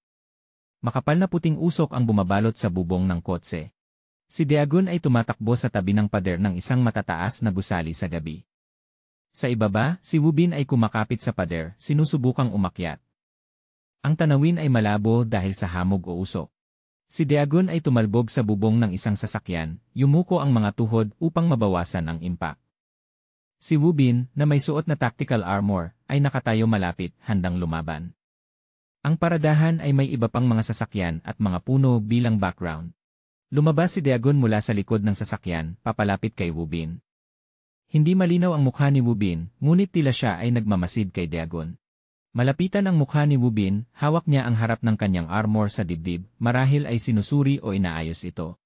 Makapal na puting usok ang bumabalot sa bubong ng kotse. Si Dagon ay tumatakbo sa tabi ng pader ng isang matataas na gusali sa gabi. Sa ibaba, si Wu Bin ay kumakapit sa pader, sinusubukang umakyat. Ang tanawin ay malabo dahil sa hamog o usok. Si Dagon ay tumalbog sa bubong ng isang sasakyan, yumuko ang mga tuhod upang mabawasan ang impact. Si Wu Bin, na may suot na tactical armor, ay nakatayo malapit, handang lumaban. Ang paradahan ay may iba pang mga sasakyan at mga puno bilang background. Lumabas si Dagon mula sa likod ng sasakyan, papalapit kay Wu Bin. Hindi malinaw ang mukha ni Wu Bin, ngunit tila siya ay nagmamasid kay Dagon. Malapitan ang mukha ni Wu Bin, hawak niya ang harap ng kanyang armor sa dibdib, marahil ay sinusuri o inaayos ito.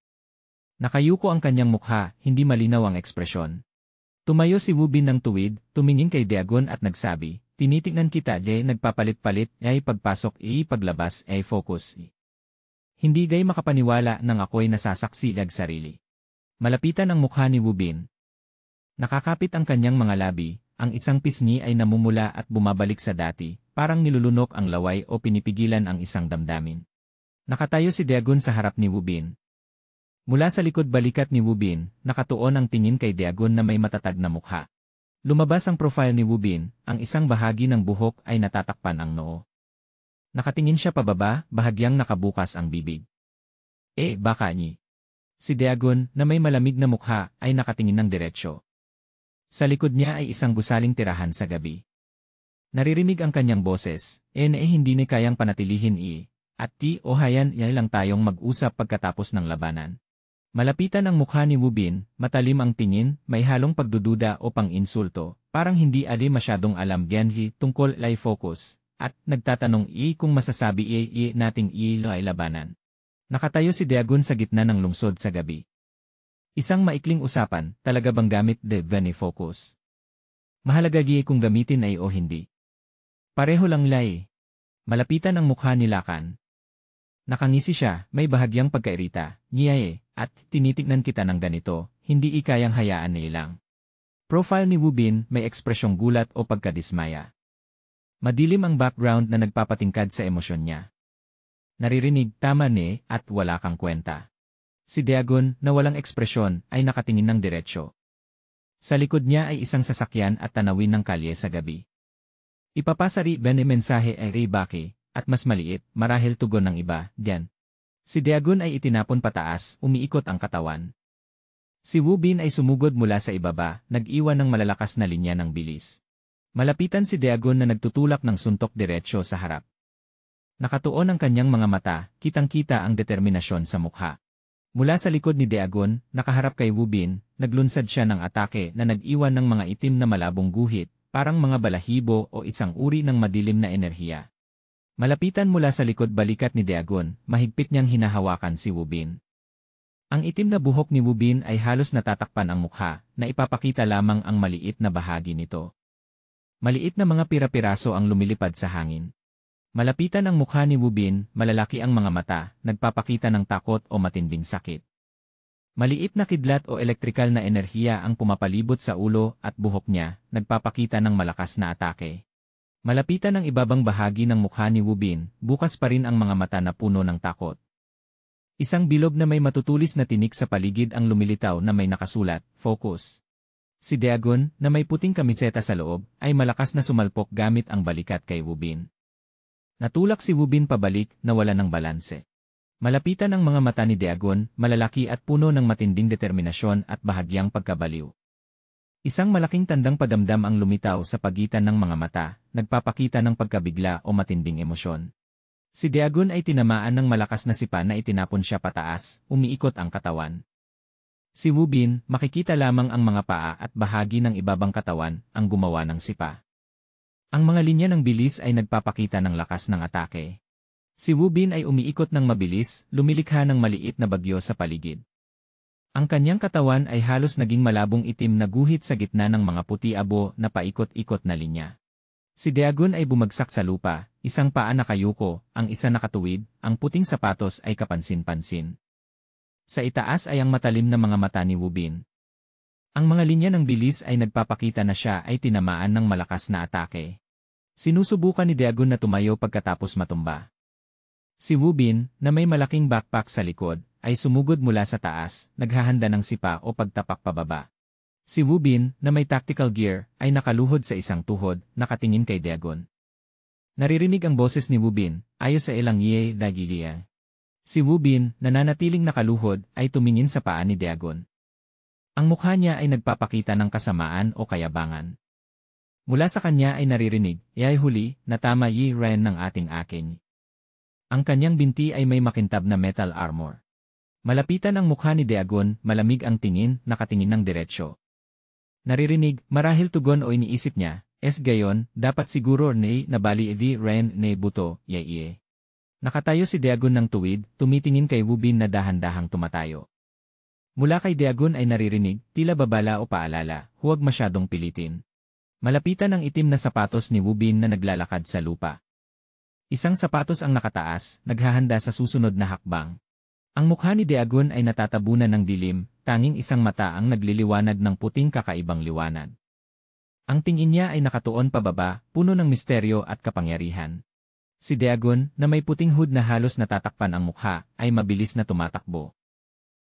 Nakayuko ang kanyang mukha, hindi malinaw ang ekspresyon. Tumayo si Wu Bin ng tuwid, tumingin kay Dagon at nagsabi, "Tinitignan kita, nagpapalit-palit, ay pagpasok, paglabas, focus." Hindi gay makapaniwala nang ako'y nasasaksi sarili. Malapitan ang mukha ni Wu Bin. Nakakapit ang kanyang mga labi, ang isang pisngi ay namumula at bumabalik sa dati, parang nilulunok ang laway o pinipigilan ang isang damdamin. Nakatayo si Dagon sa harap ni Wu Bin. Mula sa likod balikat ni Wu Bin, nakatuon ang tingin kay Dagon na may matatag na mukha. Lumabas ang profile ni Wu Bin, ang isang bahagi ng buhok ay natatakpan ang noo. Nakatingin siya pababa, bahagyang nakabukas ang bibig. Baka ni. Si Dagon, na may malamig na mukha, ay nakatingin ng diretsyo. Sa likod niya ay isang gusaling tirahan sa gabi. Naririnig ang kanyang boses, hindi ni kayang panatilihin at hayan lang tayong mag-usap pagkatapos ng labanan. Malapitan ang mukha ni Wu Bin, matalim ang tingin, may halong pagdududa o pang-insulto, parang hindi masyadong alam tungkol focus, at nagtatanong kung masasabi nating ay labanan. Nakatayo si Dagon sa gitna ng lungsod sa gabi. Isang maikling usapan, talaga bang gamit focus? Mahalaga kung gamitin ay o hindi. Pareho lang Malapitan ang mukha ni Lakan. Nakangisi siya, may bahagyang pagkairita, at tinitignan kita ng ganito, hindi kayang hayaan nilang. Profile ni Wu Bin, may ekspresyong gulat o pagkadismaya. Madilim ang background na nagpapatingkad sa emosyon niya. Naririnig, tama at wala kang kwenta. Si Dagon, na walang ekspresyon, ay nakatingin ng diretsyo. Sa likod niya ay isang sasakyan at tanawin ng kalye sa gabi. Ipapasari Ben mensahe ay Baki, at mas maliit, marahil tugon ng iba, diyan. Si Dagon ay itinapon pataas, umiikot ang katawan. Si Wu Bin ay sumugod mula sa ibaba, nag-iwan ng malalakas na linya ng bilis. Malapitan si Dagon na nagtutulak ng suntok diretsyo sa harap. Nakatuon ang kanyang mga mata, kitang-kita ang determinasyon sa mukha. Mula sa likod ni Dagon, nakaharap kay Wu Bin, naglunsad siya ng atake na nag-iwan ng mga itim na malabong guhit, parang mga balahibo o isang uri ng madilim na enerhiya. Malapitan mula sa likod balikat ni Dagon, mahigpit niyang hinahawakan si Wu Bin. Ang itim na buhok ni Wu Bin ay halos natatakpan ang mukha, na ipapakita lamang ang maliit na bahagi nito. Maliit na mga pira-piraso ang lumilipad sa hangin. Malapitan ang mukha ni Wu Bin, malalaki ang mga mata, nagpapakita ng takot o matinding sakit. Maliit na kidlat o elektrikal na enerhiya ang pumapalibot sa ulo at buhok niya, nagpapakita ng malakas na atake. Malapitan ang ibabang bahagi ng mukha ni Wu Bin, bukas pa rin ang mga mata na puno ng takot. Isang bilog na may matutulis na tinik sa paligid ang lumilitaw na may nakasulat, "Focus." Si Dagon, na may puting kamiseta sa loob, ay malakas na sumalpok gamit ang balikat kay Wu Bin. Natulak si Wu Bin pabalik, nawala ng balanse. Malapitan ang mga mata ni Dagon, malalaki at puno ng matinding determinasyon at bahagyang pagkabaliw. Isang malaking tandang padamdam ang lumitaw sa pagitan ng mga mata, nagpapakita ng pagkabigla o matinding emosyon. Si Dagon ay tinamaan ng malakas na sipa na itinapon siya pataas, umiikot ang katawan. Si Wu Bin, makikita lamang ang mga paa at bahagi ng ibabang katawan, ang gumawa ng sipa. Ang mga linya ng bilis ay nagpapakita ng lakas ng atake. Si Wu Bin ay umiikot ng mabilis, lumilikha ng maliit na bagyo sa paligid. Ang kanyang katawan ay halos naging malabong itim na guhit sa gitna ng mga puti-abo na paikot-ikot na linya. Si Dagon ay bumagsak sa lupa, isang paa nakayuko, ang isa nakatuwid, ang puting sapatos ay kapansin-pansin. Sa itaas ay ang matalim na mga mata ni Wu Bin. Ang mga linya ng bilis ay nagpapakita na siya ay tinamaan ng malakas na atake. Sinusubukan ni Dagon na tumayo pagkatapos matumba. Si Wu Bin, na may malaking backpack sa likod, ay sumugod mula sa taas, naghahanda ng sipa o pagtapak pababa. Si Wu Bin, na may tactical gear, ay nakaluhod sa isang tuhod, nakatingin kay Dagon. Naririnig ang boses ni Wu Bin, ayos sa ilang ye dagilia. Si Wu Bin, nananatiling nakaluhod, ay tumingin sa paa ni Dagon. Ang mukha niya ay nagpapakita ng kasamaan o kayabangan. Mula sa kanya ay naririnig, "Yay huli, natama yi ren ng ating akin." Ang kanyang binti ay may makintab na metal armor. Malapitan ang mukha ni Dagon, malamig ang tingin, nakatingin ng diretsyo. Naririnig, marahil tugon o iniisip niya, gayon, dapat siguro ne nabali di ren ne buto, yaiye. Nakatayo si Dagon ng tuwid, tumitingin kay Wu Bin na dahan-dahang tumatayo. Mula kay Dagon ay naririnig, tila babala o paalala, huwag masyadong pilitin. Malapitan ang itim na sapatos ni Wu Bin na naglalakad sa lupa. Isang sapatos ang nakataas, naghahanda sa susunod na hakbang. Ang mukha ni Dagon ay natatabunan ng dilim, tanging isang mata ang nagliliwanag ng puting kakaibang liwanag. Ang tingin niya ay nakatuon pababa, puno ng misteryo at kapangyarihan. Si Dagon, na may puting hood na halos natatakpan ang mukha, ay mabilis na tumatakbo.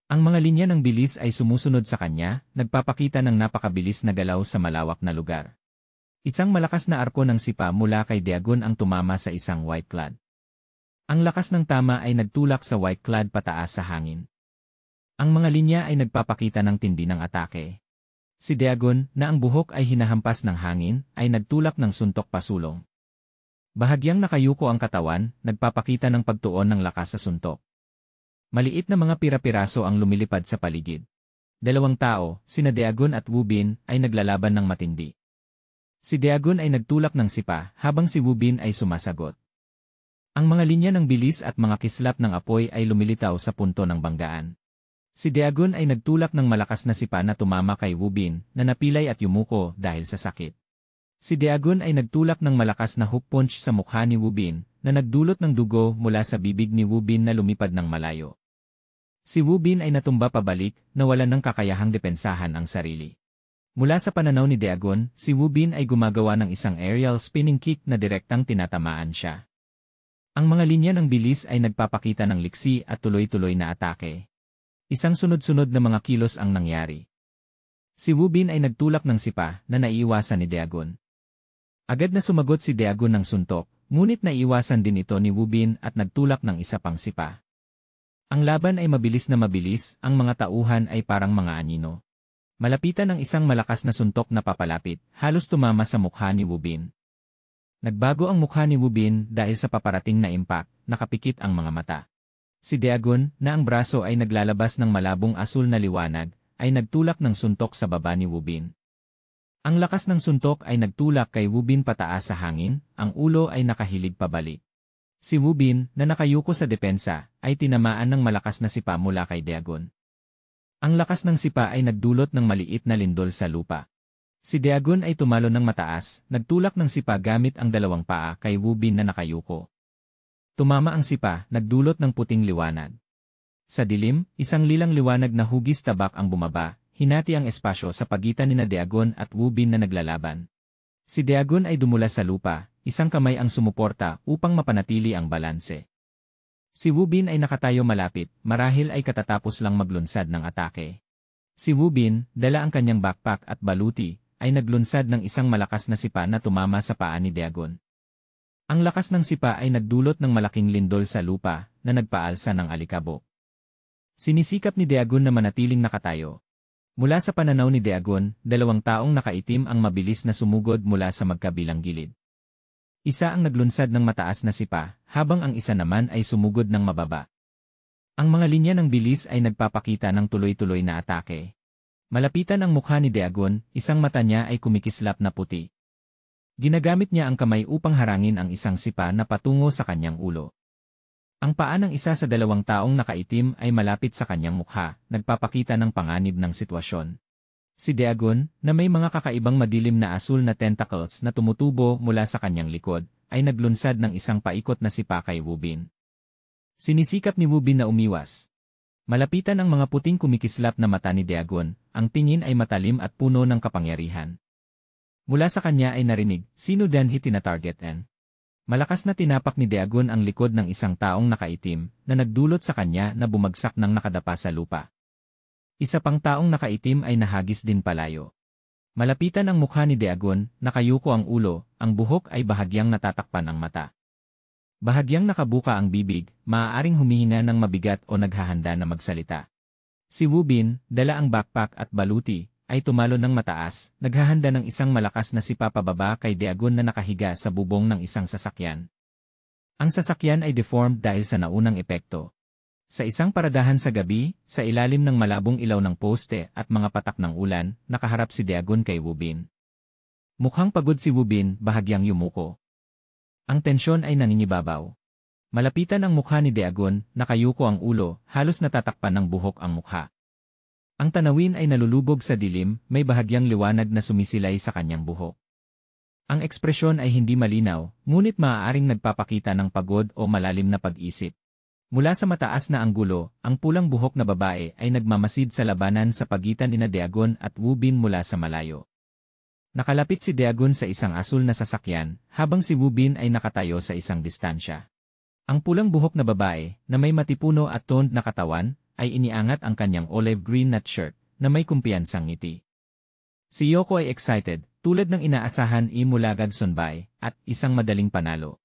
Ang mga linya ng bilis ay sumusunod sa kanya, nagpapakita ng napakabilis na galaw sa malawak na lugar. Isang malakas na arko ng sipa mula kay Dagon ang tumama sa isang white clad. Ang lakas ng tama ay nagtulak sa white clad pataas sa hangin. Ang mga linya ay nagpapakita ng tindi ng atake. Si Dagon, na ang buhok ay hinahampas ng hangin, ay nagtulak ng suntok pasulong. Bahagyang nakayuko ang katawan, nagpapakita ng pagtuon ng lakas sa suntok. Maliit na mga pira-piraso ang lumilipad sa paligid. Dalawang tao, sina Dagon at Wu Bin, ay naglalaban ng matindi. Si Dagon ay nagtulak ng sipa, habang si Wu Bin ay sumasagot. Ang mga linya ng bilis at mga kislap ng apoy ay lumilitaw sa punto ng banggaan. Si Dagon ay nagtulak ng malakas na sipa na tumama kay Wu Bin, na napilay at yumuko dahil sa sakit. Si Dagon ay nagtulak ng malakas na hook punch sa mukha ni Wu Bin, na nagdulot ng dugo mula sa bibig ni Wu Bin na lumipad ng malayo. Si Wu Bin ay natumba pabalik, nawalan ng kakayahang depensahan ang sarili. Mula sa pananaw ni Dagon, si Wu Bin ay gumagawa ng isang aerial spinning kick na direktang tinatamaan siya. Ang mga linya ng bilis ay nagpapakita ng liksi at tuloy-tuloy na atake. Isang sunod-sunod na mga kilos ang nangyari. Si Wubin ay nagtulak ng sipa na naiiwasan ni Dagon. Agad na sumagot si Dagon ng suntok, ngunit naiiwasan din ito ni Wubin at nagtulak ng isa pang sipa. Ang laban ay mabilis na mabilis, ang mga tauhan ay parang mga anino. Malapitan ng isang malakas na suntok na papalapit, halos tumama sa mukha ni Wubin. Nagbago ang mukha ni Wubin dahil sa paparating na impact, nakapikit ang mga mata. Si Dagon, na ang braso ay naglalabas ng malabong asul na liwanag, ay nagtulak ng suntok sa baba ni Wubin. Ang lakas ng suntok ay nagtulak kay Wubin pataas sa hangin, ang ulo ay nakahilig pabalik. Si Wubin, na nakayuko sa depensa, ay tinamaan ng malakas na sipa mula kay Dagon. Ang lakas ng sipa ay nagdulot ng maliit na lindol sa lupa. Si Dagon ay tumalo ng mataas, nagtulak ng sipa gamit ang dalawang paa kay Wubin na nakayuko. Tumama ang sipa, nagdulot ng puting liwanag. Sa dilim, isang lilang liwanag na hugis tabak ang bumaba, hinati ang espasyo sa pagitan ni Dagon at Wubin na naglalaban. Si Dagon ay dumulas sa lupa, isang kamay ang sumuporta upang mapanatili ang balanse. Si Wubin ay nakatayo malapit, marahil ay katatapos lang maglunsad ng atake. Si Wubin, dala ang kanyang backpack at baluti, ay naglunsad ng isang malakas na sipa na tumama sa paa ni Dagon. Ang lakas ng sipa ay nagdulot ng malaking lindol sa lupa na nagpaalsa ng alikabok. Sinisikap ni Dagon na manatiling nakatayo. Mula sa pananaw ni Dagon, dalawang taong nakaitim ang mabilis na sumugod mula sa magkabilang gilid. Isa ang naglunsad ng mataas na sipa, habang ang isa naman ay sumugod ng mababa. Ang mga linya ng bilis ay nagpapakita ng tuloy-tuloy na atake. Malapitan ang mukha ni Dagon, isang mata niya ay kumikislap na puti. Ginagamit niya ang kamay upang harangin ang isang sipa na patungo sa kanyang ulo. Ang paa ng isa sa dalawang taong nakaitim ay malapit sa kanyang mukha, nagpapakita ng panganib ng sitwasyon. Si Dagon, na may mga kakaibang madilim na asul na tentacles na tumutubo mula sa kanyang likod, ay naglunsad ng isang paikot na sipa kay Wubin. Sinisikap ni Wubin na umiwas. Malapitan ang mga puting kumikislap na mata ni Dagon, ang tingin ay matalim at puno ng kapangyarihan. Mula sa kanya ay narinig, sino danhi tinatargetan? Malakas na tinapak ni Dagon ang likod ng isang taong nakaitim, na nagdulot sa kanya na bumagsak ng nakadapa sa lupa. Isa pang taong nakaitim ay nahagis din palayo. Malapitan ang mukha ni Dagon, nakayuko ang ulo, ang buhok ay bahagyang natatakpan ang mata. Bahagyang nakabuka ang bibig, maaaring humihinga ng mabigat o naghahanda na magsalita. Si Wubin, dala ang backpack at baluti, ay tumalo ng mataas, naghahanda ng isang malakas na sipa pababa kay Dagon na nakahiga sa bubong ng isang sasakyan. Ang sasakyan ay deformed dahil sa naunang epekto. Sa isang paradahan sa gabi, sa ilalim ng malabong ilaw ng poste at mga patak ng ulan, nakaharap si Dagon kay Wubin. Mukhang pagod si Wubin, bahagyang yumuko. Ang tensyon ay nangingibabaw. Malapitan ang mukha ni Dagon, nakayuko ang ulo, halos natatakpan ng buhok ang mukha. Ang tanawin ay nalulubog sa dilim, may bahagyang liwanag na sumisilay sa kanyang buhok. Ang ekspresyon ay hindi malinaw, ngunit maaaring nagpapakita ng pagod o malalim na pag-isip. Mula sa mataas na anggulo, ang pulang buhok na babae ay nagmamasid sa labanan sa pagitan ni Dagon at Wubin mula sa malayo. Nakalapit si Dagon sa isang asul na sasakyan, habang si Wubin ay nakatayo sa isang distansya. Ang pulang buhok na babae, na may matipuno at toned na katawan, ay iniangat ang kanyang olive green na shirt, na may kumpiyansang ngiti. Si Yoko ay excited, tulad ng inaasahan imulagad sonbay, at isang madaling panalo.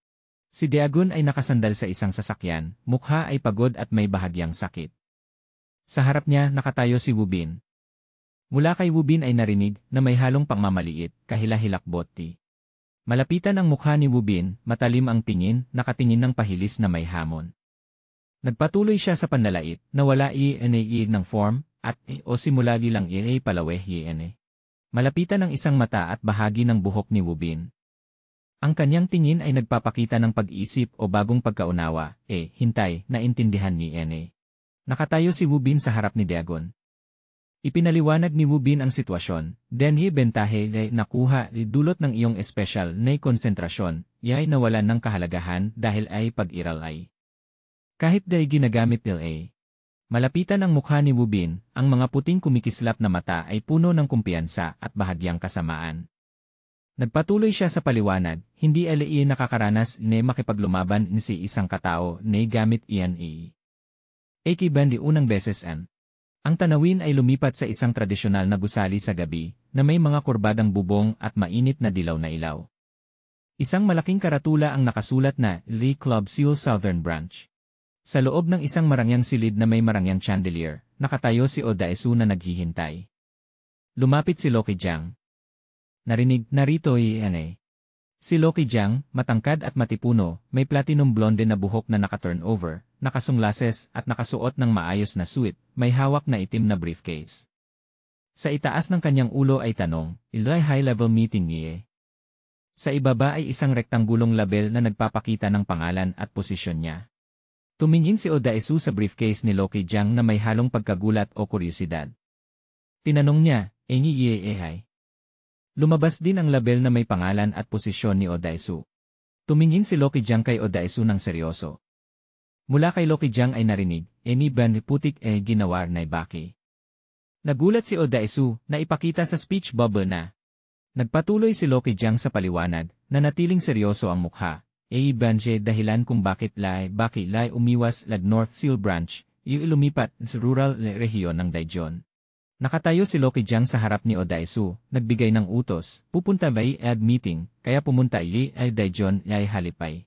Si Dagon ay nakasandal sa isang sasakyan, mukha ay pagod at may bahagyang sakit. Sa harap niya nakatayo si Wubin. Mula kay Wubin ay narinig na may halong pangmamaliit, kahila-hilakboti. Malapitan ang mukha ni Wubin, matalim ang tingin, nakatingin ng pahilis na may hamon. Nagpatuloy siya sa panlalait, na wala i-na-i ng form, at o simula lang i-palaweh i-na. Malapitan ang isang mata at bahagi ng buhok ni Wubin. Ang kanyang tingin ay nagpapakita ng pag-isip o bagong pagkaunawa, hintay, na intindihan ni N.A. Nakatayo si Wubin sa harap ni Dagon. Ipinaliwanag ni Wubin ang sitwasyon, denhi bentahe nakuha dulot ng iyong espesyal na konsentrasyon, yay nawalan ng kahalagahan dahil ay pag-iral ay. Kahit dahil ginagamit nila malapitan ang mukha ni Wubin, ang mga puting kumikislap na mata ay puno ng kumpiyansa at bahagyang kasamaan. Nagpatuloy siya sa paliwanag, hindi alai nakakaranas ne makipaglumaban si isang katao ne gamit iyan Aki bandi unang beses an. Ang tanawin ay lumipat sa isang tradisyonal na gusali sa gabi, na may mga kurbadang bubong at mainit na dilaw na ilaw. Isang malaking karatula ang nakasulat na Lee Club Seal Southern Branch. Sa loob ng isang marangyang silid na may marangyang chandelier, nakatayo si Odaesu na naghihintay. Lumapit si Loki Jiang. Narinig, narito iyanay. Si Loki Jiang, matangkad at matipuno, may platinum blonde na buhok na naka-turnover, nakasunglases at nakasuot ng maayos na suit, may hawak na itim na briefcase. Sa itaas ng kanyang ulo ay tanong, "Ilay high-level meeting niye?" Sa ibaba ay isang rektangulong label na nagpapakita ng pangalan at posisyon niya. Tumingin si Odaesu sa briefcase ni Loki Jiang na may halong pagkagulat o kuryosidad. Tinanong niya, "Engi ye ehay?" Lumabas din ang label na may pangalan at posisyon ni Odaesu. Tumingin si Loki Jiang kay Odaesu ng seryoso. Mula kay Loki Jiang ay narinig, "Eni ban putik ginawar na baki." Nagulat si Odaesu na ipakita sa speech bubble na. Nagpatuloy si Loki Jiang sa paliwanag, na natiling seryoso ang mukha. Banje dahilan kung bakit baki lai umiwas lag North Seal Branch, lumipat sa rural rehiyon ng Daejeon. Nakatayo si Loki Jiang sa harap ni Odaesu, nagbigay ng utos, pupunta ba ad meeting, kaya pumunta ay Daejeon ay halipay.